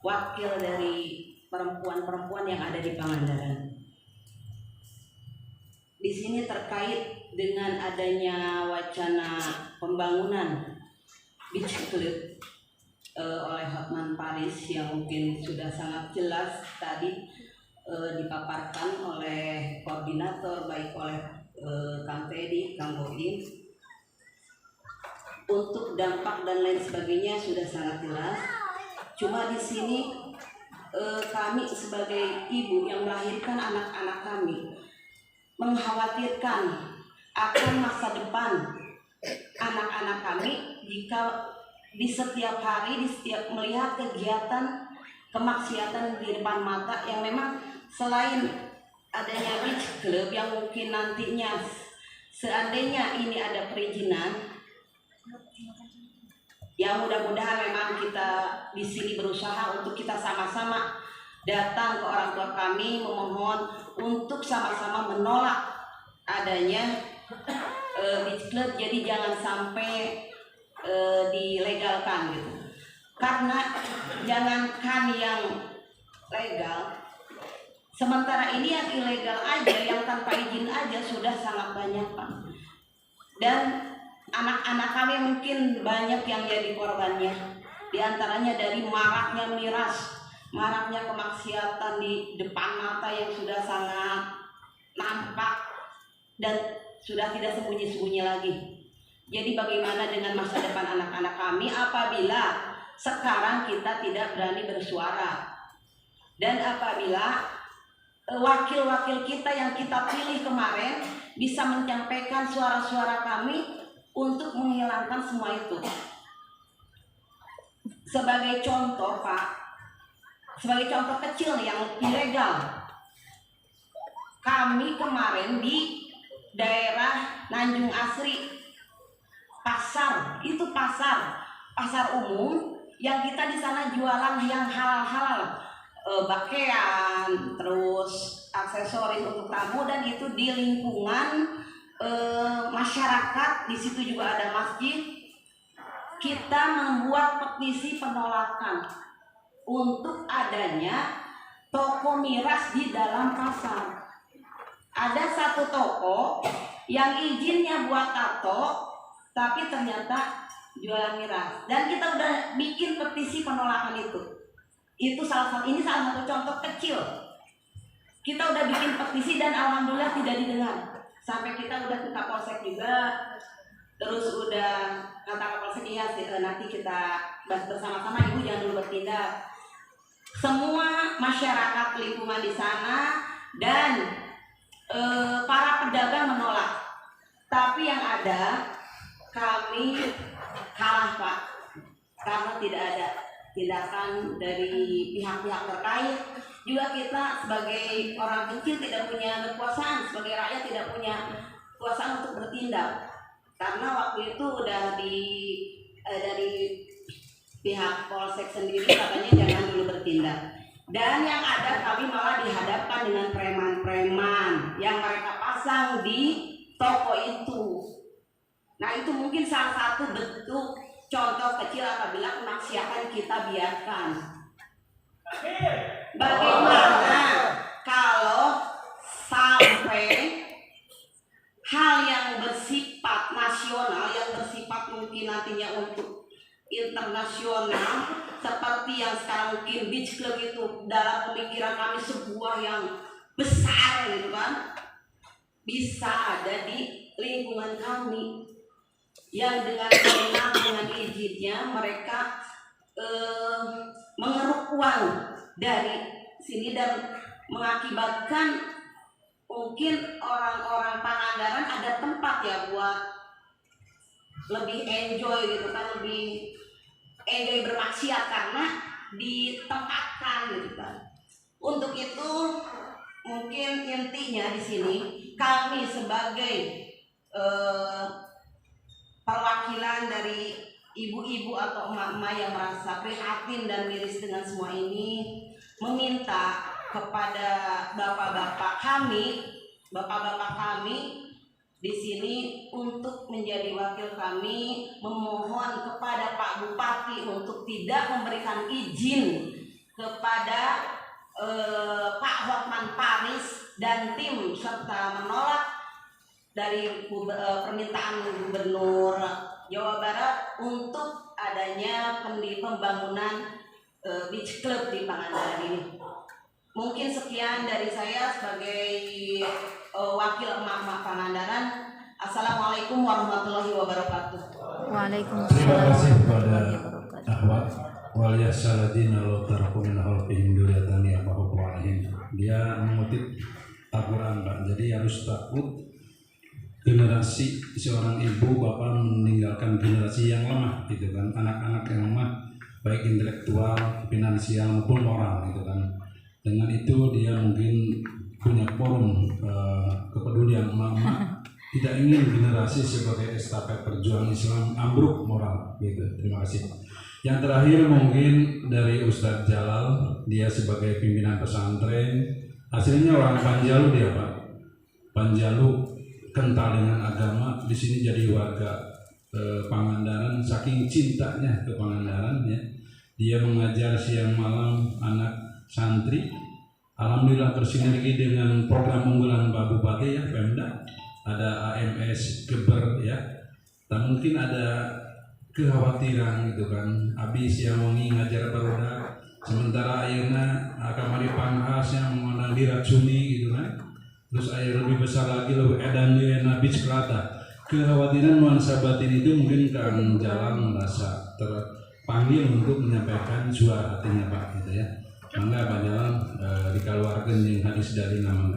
wakil dari perempuan-perempuan yang ada di Pangandaran. Di sini terkait dengan adanya wacana pembangunan beach club oleh Hotman Paris yang mungkin sudah sangat jelas tadi dipaparkan oleh koordinator baik oleh Kang Teddy, Kang Boim. Untuk dampak dan lain sebagainya sudah sangat jelas. Cuma di sini kami sebagai ibu yang melahirkan anak-anak kami mengkhawatirkan akan masa depan anak-anak kami jika di setiap hari, di setiap melihat kegiatan kemaksiatan di depan mata yang memang selain adanya beach club yang mungkin nantinya seandainya ini ada perizinan, ya mudah-mudahan memang kita di sini berusaha untuk kita sama-sama datang ke orang tua kami memohon untuk sama-sama menolak adanya beach club. Jadi jangan sampai dilegalkan gitu. Karena jangankan yang legal, sementara ini yang ilegal aja, yang tanpa izin aja sudah sangat banyak, Pak. Dan anak-anak kami mungkin banyak yang jadi korbannya. Di antaranya dari maraknya miras, maraknya kemaksiatan di depan mata yang sudah sangat nampak dan sudah tidak sembunyi-sembunyi lagi. Jadi bagaimana dengan masa depan anak-anak kami apabila sekarang kita tidak berani bersuara, dan apabila wakil-wakil kita yang kita pilih kemarin bisa menyampaikan suara-suara kami untuk menghilangkan semua itu. Sebagai contoh, Pak, sebagai contoh kecil yang ilegal, kami kemarin di daerah Nanjung Asri, pasar umum yang kita di sana jualan yang halal-halal, pakaian, terus aksesoris untuk tamu, dan itu di lingkungan masyarakat. Di situ juga ada masjid. Kita membuat petisi penolakan untuk adanya toko miras di dalam pasar. Ada satu toko yang izinnya buat tato, tapi ternyata jualan miras, dan kita udah bikin petisi penolakan itu. Ini salah satu contoh kecil. Kita udah bikin petisi dan alhamdulillah tidak didengar. Sampai kita udah ke Kapolsek juga, terus udah kata Kapolsek, iya nanti kita bahas bersama-sama, ibu jangan dulu bertindak. Semua masyarakat lingkungan di sana dan para pedagang menolak. Tapi yang ada kami kalah, Pak, karena tidak ada tindakan dari pihak-pihak terkait. Juga kita sebagai orang kecil tidak punya kekuasaan, sebagai rakyat tidak punya kekuasaan untuk bertindak, karena waktu itu udah dari pihak Polsek sendiri katanya jangan dulu bertindak. Dan yang ada kami malah dihadapkan dengan preman-preman yang mereka pasang di toko itu. Nah, itu mungkin salah satu bentuk contoh kecil apabila kemaksiatan kita biarkan. Bagaimana kalau sampai hal yang bersifat nasional, yang bersifat mungkin nantinya untuk internasional, seperti yang sekarang mungkin beach club itu dalam pemikiran kami sebuah yang besar gitu kan, bisa ada di lingkungan kami yang dengan benar, dengan izinnya mereka mengeruk uang dari sini dan mengakibatkan mungkin orang-orang Pangandaran ada tempat ya buat lebih enjoy gitu kan, lebih enjoy bermaksiat karena ditempatkan gitu kan. Untuk itu mungkin intinya di sini kami sebagai perwakilan dari ibu-ibu atau emak-emak yang merasa prihatin dan miris dengan semua ini, meminta kepada bapak-bapak kami di sini untuk menjadi wakil kami, memohon kepada Pak Bupati untuk tidak memberikan izin kepada Pak Hotman Paris dan tim, serta menolak dari permintaan Gubernur Jawa Barat untuk adanya pembangunan beach club di Pangandaran ini. Mungkin sekian dari saya sebagai wakil emak-emak Pangandaran. Assalamualaikum warahmatullahi wabarakatuh. Waalaikumsalam Terima kasih kepada warahmatullahi wabarakatuh. Ahwat waliyassaladina lo tarakumin halfihim duliatani apahuku'alihim. Dia mengutip Al-Quran, Pak. Jadi harus takut generasi seorang ibu bapak meninggalkan generasi yang lemah gitu kan, anak-anak yang lemah baik intelektual, finansial maupun moral gitu kan. Dengan itu dia mungkin punya forum kepedulian emak-emak, tidak ingin generasi sebagai estafet perjuangan Islam ambruk moral gitu. Terima kasih. Yang terakhir mungkin dari Ustadz Jalal, dia sebagai pimpinan pesantren, aslinya orang Panjalu dia, Pak. Panjalu, kental dengan agama, di sini jadi warga Pangandaran, saking cintanya ke Pangandaran ya. Dia mengajar siang malam anak santri. Alhamdulillah bersinergi dengan program unggulan Pak Bupati ya, Pemda. Ada AMS Geber ya. Dan mungkin ada kekhawatiran gitu kan. Habis yang wengi ngajar barudak, sementara ayeuna kamari panghasnya mengenang diracuni gitu kan. Terus air lebih besar lagi lebih edan dia nabi sekelata. Kekhawatiran nuansa batin itu mungkin kan jalan merasa terpanggil untuk menyampaikan suara hatinya Pak gitu ya. Mangga Pak Jalan dikeluarkan yang hadis dari nama.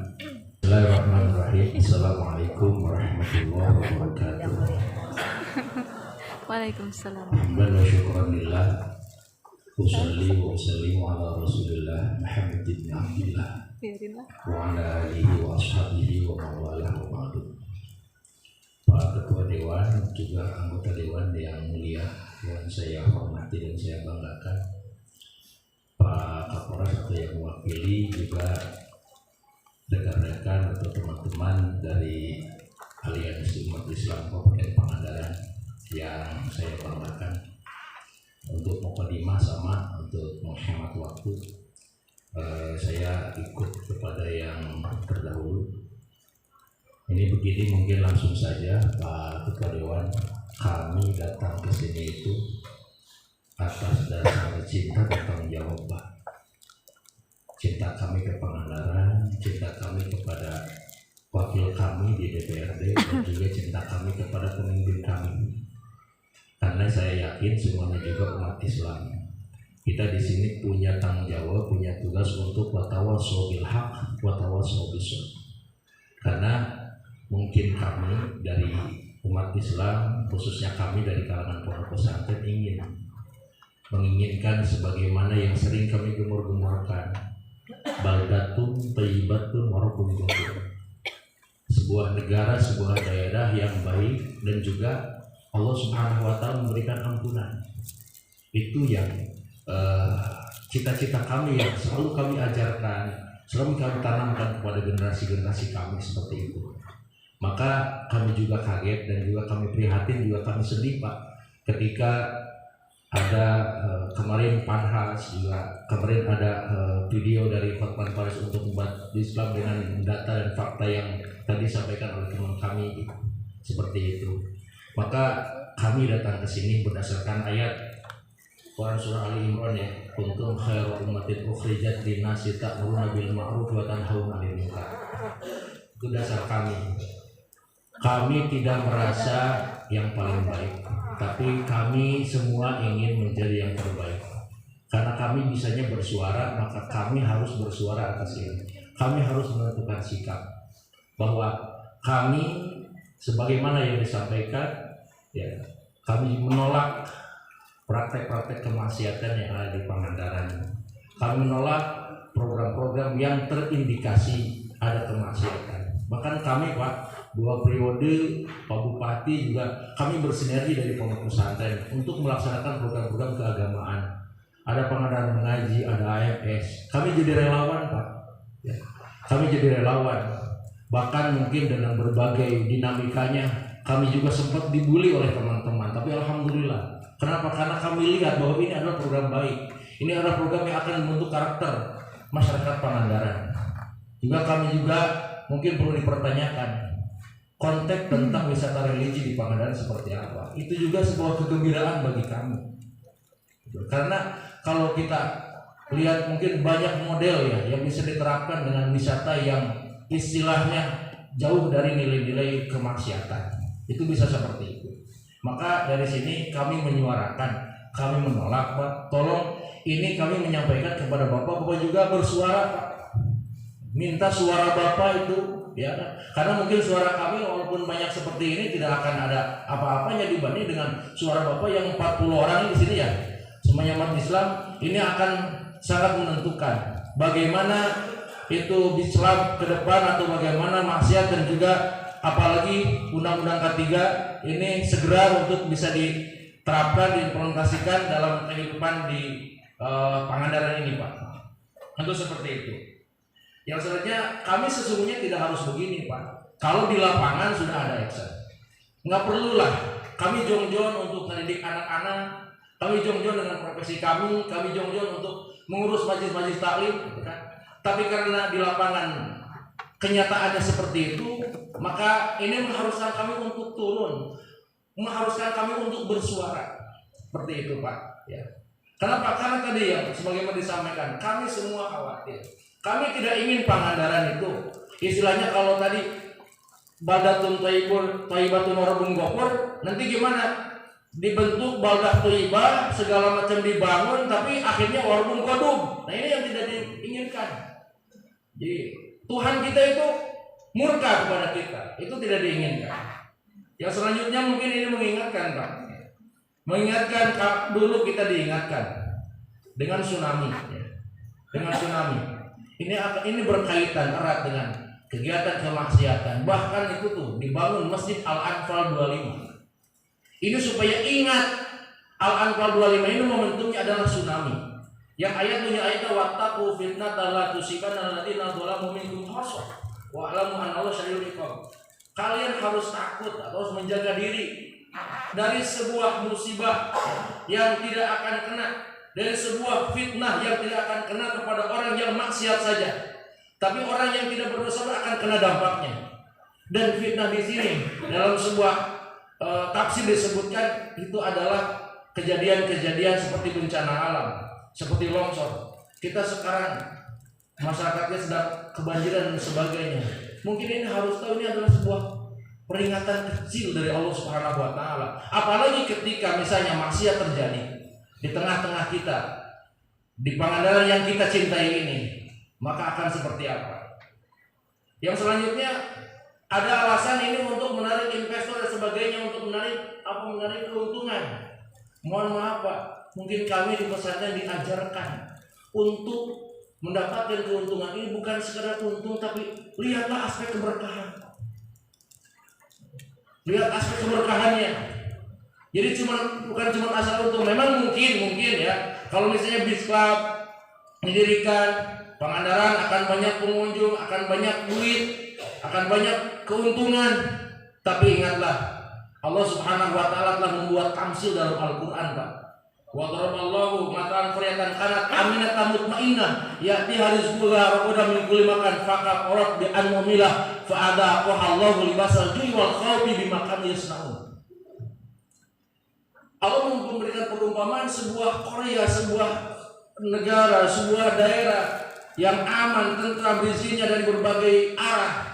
Bismillahirrahmanirrahim. Assalamualaikum warahmatullahi wabarakatuh. Waalaikumsalam. Alhamdulillah wa syukurillah. Usolli wa usallimu ala Rasulillah Muhammad bin Abdillah wa ala alihi wa ashabihi wa mawalah wa ba'du. Pak Ketua Dewan, juga anggota Dewan yang mulia yang saya hormati dan saya banggakan, Pak Kapolres atau yang mewakili, juga rekan-rekan atau teman-teman dari Aliansi Umat Islam Kabupaten Pangandaran yang saya banggakan. Untuk mukadimah sama untuk menghemat waktu, saya ikut kepada yang terdahulu. Ini begini, mungkin langsung saja Pak Ketua Dewan, kami datang ke sini itu atas dasar cinta dan tanggung jawab Pak. Cinta kami ke Pangandaran, cinta kami kepada wakil kami di DPRD, dan juga cinta kami kepada pemimpin kami. Karena saya yakin semuanya juga umat Islam. Kita di sini punya tanggung jawab, punya tugas untuk watawasau bil haq, watawasau bis sabr. Karena mungkin kami dari umat Islam, khususnya kami dari kalangan pondok pesantren, menginginkan sebagaimana yang sering kami gemur-gemurkan, baldatun thayyibatun wa rabbun ghafur. Sebuah negara, sebuah daerah yang baik, dan juga Allah Subhanahu wa Ta'ala memberikan ampunan. Itu yang cita-cita kami yang selalu kami ajarkan, selalu kami tanamkan kepada generasi-generasi kami seperti itu. Maka kami juga kaget dan juga kami prihatin, juga kami sedih Pak, ketika ada kemarin Panhas, juga kemarin ada video dari Hotman Paris untuk umat Islam dengan data dan fakta yang tadi disampaikan oleh teman kami seperti itu. Maka kami datang ke sini berdasarkan ayat Quran surah Ali Imran ya, kuntum khairu ummatin ukhrijat linnasi ta'muruna bil ma'ruf wa tanhauna 'anil munkar. Itu dasar kami. Kami tidak merasa yang paling baik, tapi kami semua ingin menjadi yang terbaik. Karena kami bisanya bersuara, maka kami harus bersuara atas ini. Kami harus menentukan sikap bahwa kami sebagaimana yang disampaikan, ya, kami menolak praktek-praktek kemaksiatan yang ada di Pangandaran. Kami menolak program-program yang terindikasi ada kemaksiatan. Bahkan kami Pak, 2 periode Pak Bupati juga kami bersinergi dari pondok pesantren untuk melaksanakan program-program keagamaan. Ada Pangandaran mengaji, ada AMS. Kami jadi relawan Pak. Ya, kami jadi relawan. Bahkan mungkin dengan berbagai dinamikanya kami juga sempat dibully oleh teman-teman. Tapi alhamdulillah. Kenapa? Karena kami lihat bahwa ini adalah program baik. Ini adalah program yang akan membentuk karakter masyarakat Pangandaran. Juga kami juga mungkin perlu dipertanyakan konteks tentang wisata religi di Pangandaran seperti apa. Itu juga sebuah kegembiraan bagi kami. Karena kalau kita lihat mungkin banyak model ya yang bisa diterapkan dengan wisata yang istilahnya jauh dari nilai-nilai kemaksiatan. Itu bisa seperti itu. Maka dari sini kami menyuarakan, kami menolak Pak. Tolong ini kami menyampaikan kepada Bapak juga bersuara Pak. Minta suara Bapak itu ya, karena mungkin suara kami walaupun banyak seperti ini tidak akan ada apa-apanya dibanding dengan suara Bapak yang 40 orang di sini ya. Semuanya umat Islam ini akan sangat menentukan bagaimana itu Islam ke depan atau bagaimana maksiat, dan juga apalagi Undang-Undang K3 ini segera untuk bisa diterapkan, diimplementasikan dalam kehidupan di Pangandaran ini Pak. Tentu seperti itu. Yang sebenarnya kami sesungguhnya tidak harus begini Pak. Kalau di lapangan sudah ada action, nggak perlulah kami jong-jong untuk mendidik anak-anak Kami jong-jong dengan profesi kami jong-jong untuk mengurus majelis-majelis taklim, gitu kan. Tapi karena di lapangan kenyataannya seperti itu, maka ini mengharuskan kami untuk turun, mengharuskan kami untuk bersuara. Seperti itu, Pak. Ya. Kenapa? Karena tadi yang sebagaimana disampaikan, kami semua khawatir. Kami tidak ingin Pangandaran itu, istilahnya kalau tadi Baldatun Thayyibatun Warabun Ghafur, nanti gimana? Dibentuk baldah thayyibah, segala macam dibangun, tapi akhirnya Warabun Qadum. Nah ini yang tidak diinginkan. Jadi Tuhan kita itu murka kepada kita, itu tidak diinginkan. Yang selanjutnya mungkin ini mengingatkan, Pak. Mengingatkan dulu kita diingatkan dengan tsunami, ya. Dengan tsunami. Ini berkaitan erat dengan kegiatan kemaksiatan. Bahkan itu tuh dibangun Masjid Al-Anfal 25. Ini supaya ingat Al-Anfal 25 ini momentumnya adalah tsunami. Yang ayatnya wattaqu fitnatan la tusibanna alladziina dzalamu minkum khassah wa alamu anna Allaha syadidul iqab. Kalian harus takut atau harus menjaga diri dari sebuah musibah yang tidak akan kena, dari sebuah fitnah yang tidak akan kena kepada orang yang maksiat saja. Tapi orang yang tidak berdosa akan kena dampaknya. Dan fitnah di sini dalam sebuah tafsir disebutkan itu adalah kejadian-kejadian seperti bencana alam, seperti longsor. Kita sekarang masyarakatnya sedang kebanjiran dan sebagainya. Mungkin ini harus tahu ini adalah sebuah peringatan kecil dari Allah Subhanahu wa taala. Apalagi ketika misalnya maksiat terjadi di tengah-tengah kita, di Pangandaran yang kita cintai ini, maka akan seperti apa? Yang selanjutnya ada alasan ini untuk menarik investor dan sebagainya, untuk menarik keuntungan. Mohon maaf Pak, mungkin kami di pesantren diajarkan untuk mendapatkan keuntungan ini bukan sekedar untung, tapi lihatlah aspek keberkahan. Lihat aspek keberkahannya. Jadi bukan cuma asal untung. Memang mungkin ya, kalau misalnya Beach Club didirikan, Pangandaran akan banyak pengunjung, akan banyak duit, akan banyak keuntungan. Tapi ingatlah, Allah Subhanahu wa taala telah membuat tamsil dalam Al-Qur'an, Pak. Wa daraballahu matalan qaryatan kanat aminatan mutmainnah ya'tiha rizquha ragadan min kulli makan faqarat bi anmumilah fa adaqaha Allahu libasal ju'i wal khawfi bima kanu yasnaun. Allah memberikan perumpamaan sebuah Korea, sebuah negara, sebuah daerah yang aman, tentram, rizinya dari berbagai arah.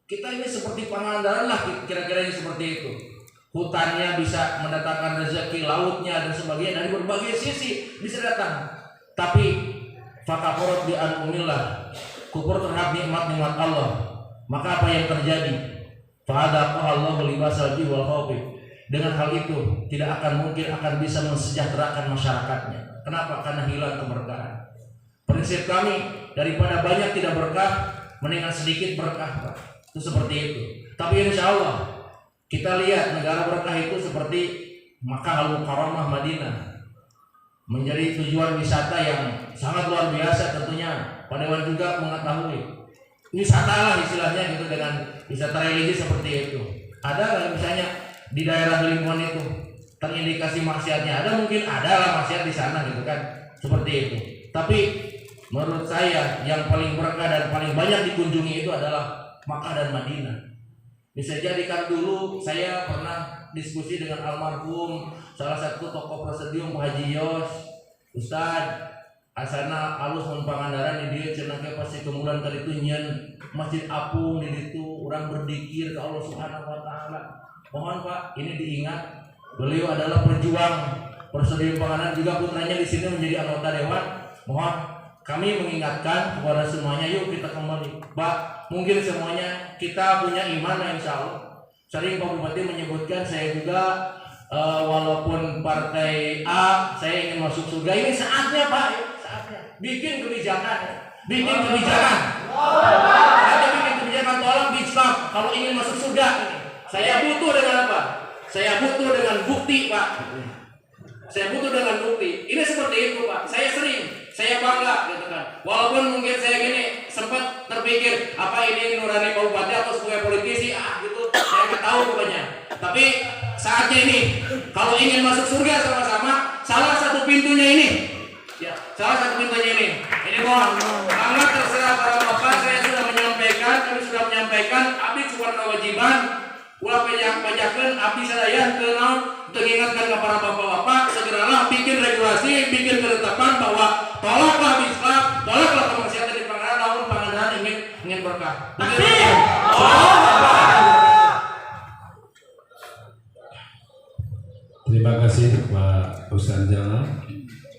Kita ini seperti Pangandaran lah, kira-kira ini seperti itu. Hutannya bisa mendatangkan rezeki, lautnya dan sebagainya, dari berbagai sisi bisa datang. Tapi fakafarat bi anumillah, kufur terhadap nikmat-nikmat Allah. Maka apa yang terjadi? Fa'adaqaha Allahu libasal ju'i wal khawfi. Dengan hal itu tidak akan mungkin akan bisa mensejahterakan masyarakatnya. Kenapa? Karena hilang keberkahan. Prinsip kami, daripada banyak tidak berkah, mendingan sedikit berkah, Pak. Itu seperti itu. Tapi insya Allah kita lihat negara berkah itu seperti Makkah Al-Mukarramah, Madinah, menjadi tujuan wisata yang sangat luar biasa tentunya. Pak Dewan juga mengetahui wisata lah istilahnya gitu, dengan wisata religi seperti itu. Ada nggak misalnya di daerah lingkungan itu terindikasi maksiatnya? Ada, mungkin ada lah maksiat di sana gitu kan, seperti itu. Tapi menurut saya yang paling berkah dan paling banyak dikunjungi itu adalah Makkah dan Madinah. Bisa jadi kan dulu saya pernah diskusi dengan almarhum salah satu tokoh presidium Pak Haji Yos, Ustad asana alus mun Pangandaran di dieu cenah ge pasti kemulan kali itu nyen masjid apung di ditu urang berdikir ke Allah Subhanahu wa taala. Mohon Pak, ini diingat, beliau adalah perjuang presidium Pangandaran, juga putranya di sini menjadi anggota dewan. Mohon kami mengingatkan kepada semuanya, yuk kita kembali. Pak, mungkin semuanya kita punya iman, insya Allah. Sering Pak Bupati menyebutkan, saya juga walaupun partai A, saya ingin masuk surga. Ini saatnya Pak, saatnya. Bikin kebijakan. Ada bikin kebijakan, tolong Beach Club kalau ingin masuk surga. Saya butuh dengan apa? Saya butuh dengan bukti, Pak. Saya butuh dengan bukti. Ini seperti itu, Pak. Saya bangga gitu kan. Walaupun mungkin saya gini sempat terpikir apa ini nurani Pak Bupati atau sebagai politisi gitu. Saya nggak tahu pokoknya. Tapi saatnya ini kalau ingin masuk surga sama-sama, salah satu pintunya ini. Ya, salah satu pintunya ini. Ini mohon sangat terserah para bapak. Saya sudah menyampaikan, kami sudah menyampaikan. Abdi cuma kewajiban, ulah pajakan abdi sadaya kenal untuk ingatkan ke para bapak-bapak segeralah bikin regulasi, bikin ketetapan bahwa tolaklah Islam, tolaklah kemaksiatan di Pangandaran, namun Pangandaran ingin berkah. Terima kasih Pak Ustaz Jalal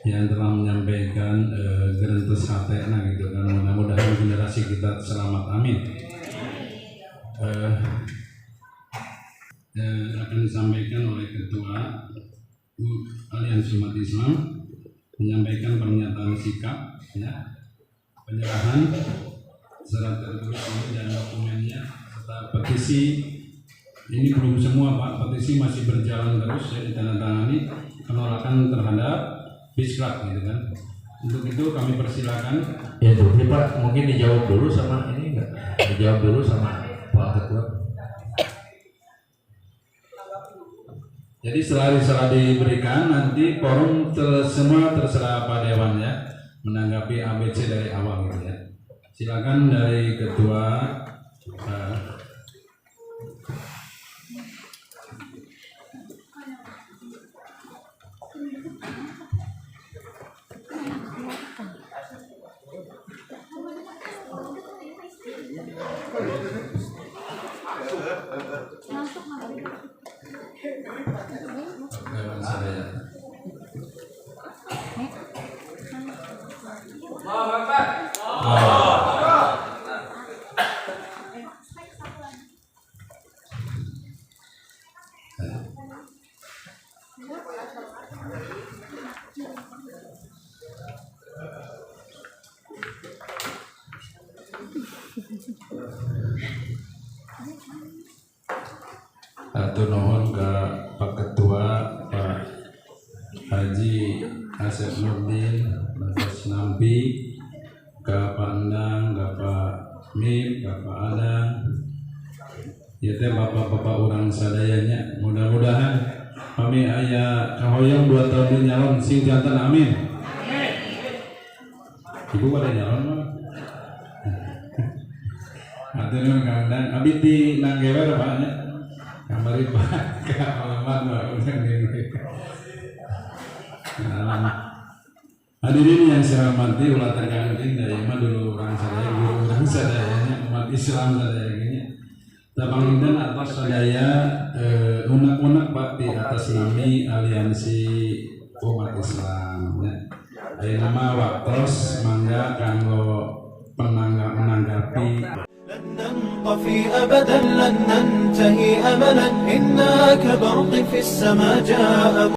yang telah menyampaikan gerentes hatena gitu kan, mudah-mudahan generasi kita selamat, amin. Akan disampaikan oleh Ketua Aliansi Umat Islam menyampaikan pernyataan sikap ya, penyerahan surat tertulis ini dan dokumennya serta petisi. Ini belum semua Pak, petisi masih berjalan terus ya, ditandatangani penolakan terhadap Bisklak gitu kan. Untuk itu kami persilakan. Ya itu Pak, mungkin dijawab dulu sama ini enggak? Dijawab dulu sama Pak Ketua. Jadi setelah diberikan nanti forum semua terserah Pak Dewan ya menanggapi ABC dari awal gitu ya. Silakan dari Ketua Atur nuhun ke Pak Ketua Pak Haji Asep Nurdin, Bapak Senampi, ke Pak Endang, ke Pak Mip, ke Pak Adang, ya teh bapak-bapak orang sadayanya. Mudah-mudahan kami aya kahoyong 2 tahun di nyalon sing jantan, amin. Ibu pada nyalon mah. Atur nuhun Kang Endang, abdi di Nanggewer Pak nya. Kamari Pak ke alamat Pak udah ini. Hadirin yang saya hormati, ulah terganting dari mah dulu orang sadaya, guru orang sadayanya, umat Islam sadaya gini. Tapangindan atas sadaya unek-unek Pak di atas nami Aliansi Umat Islam. Ya. Ayo nama waktos mangga kanggo menanggapi. لن ننطفي أبدا لن ننتهي أملا إنا كبرق في السماء جاء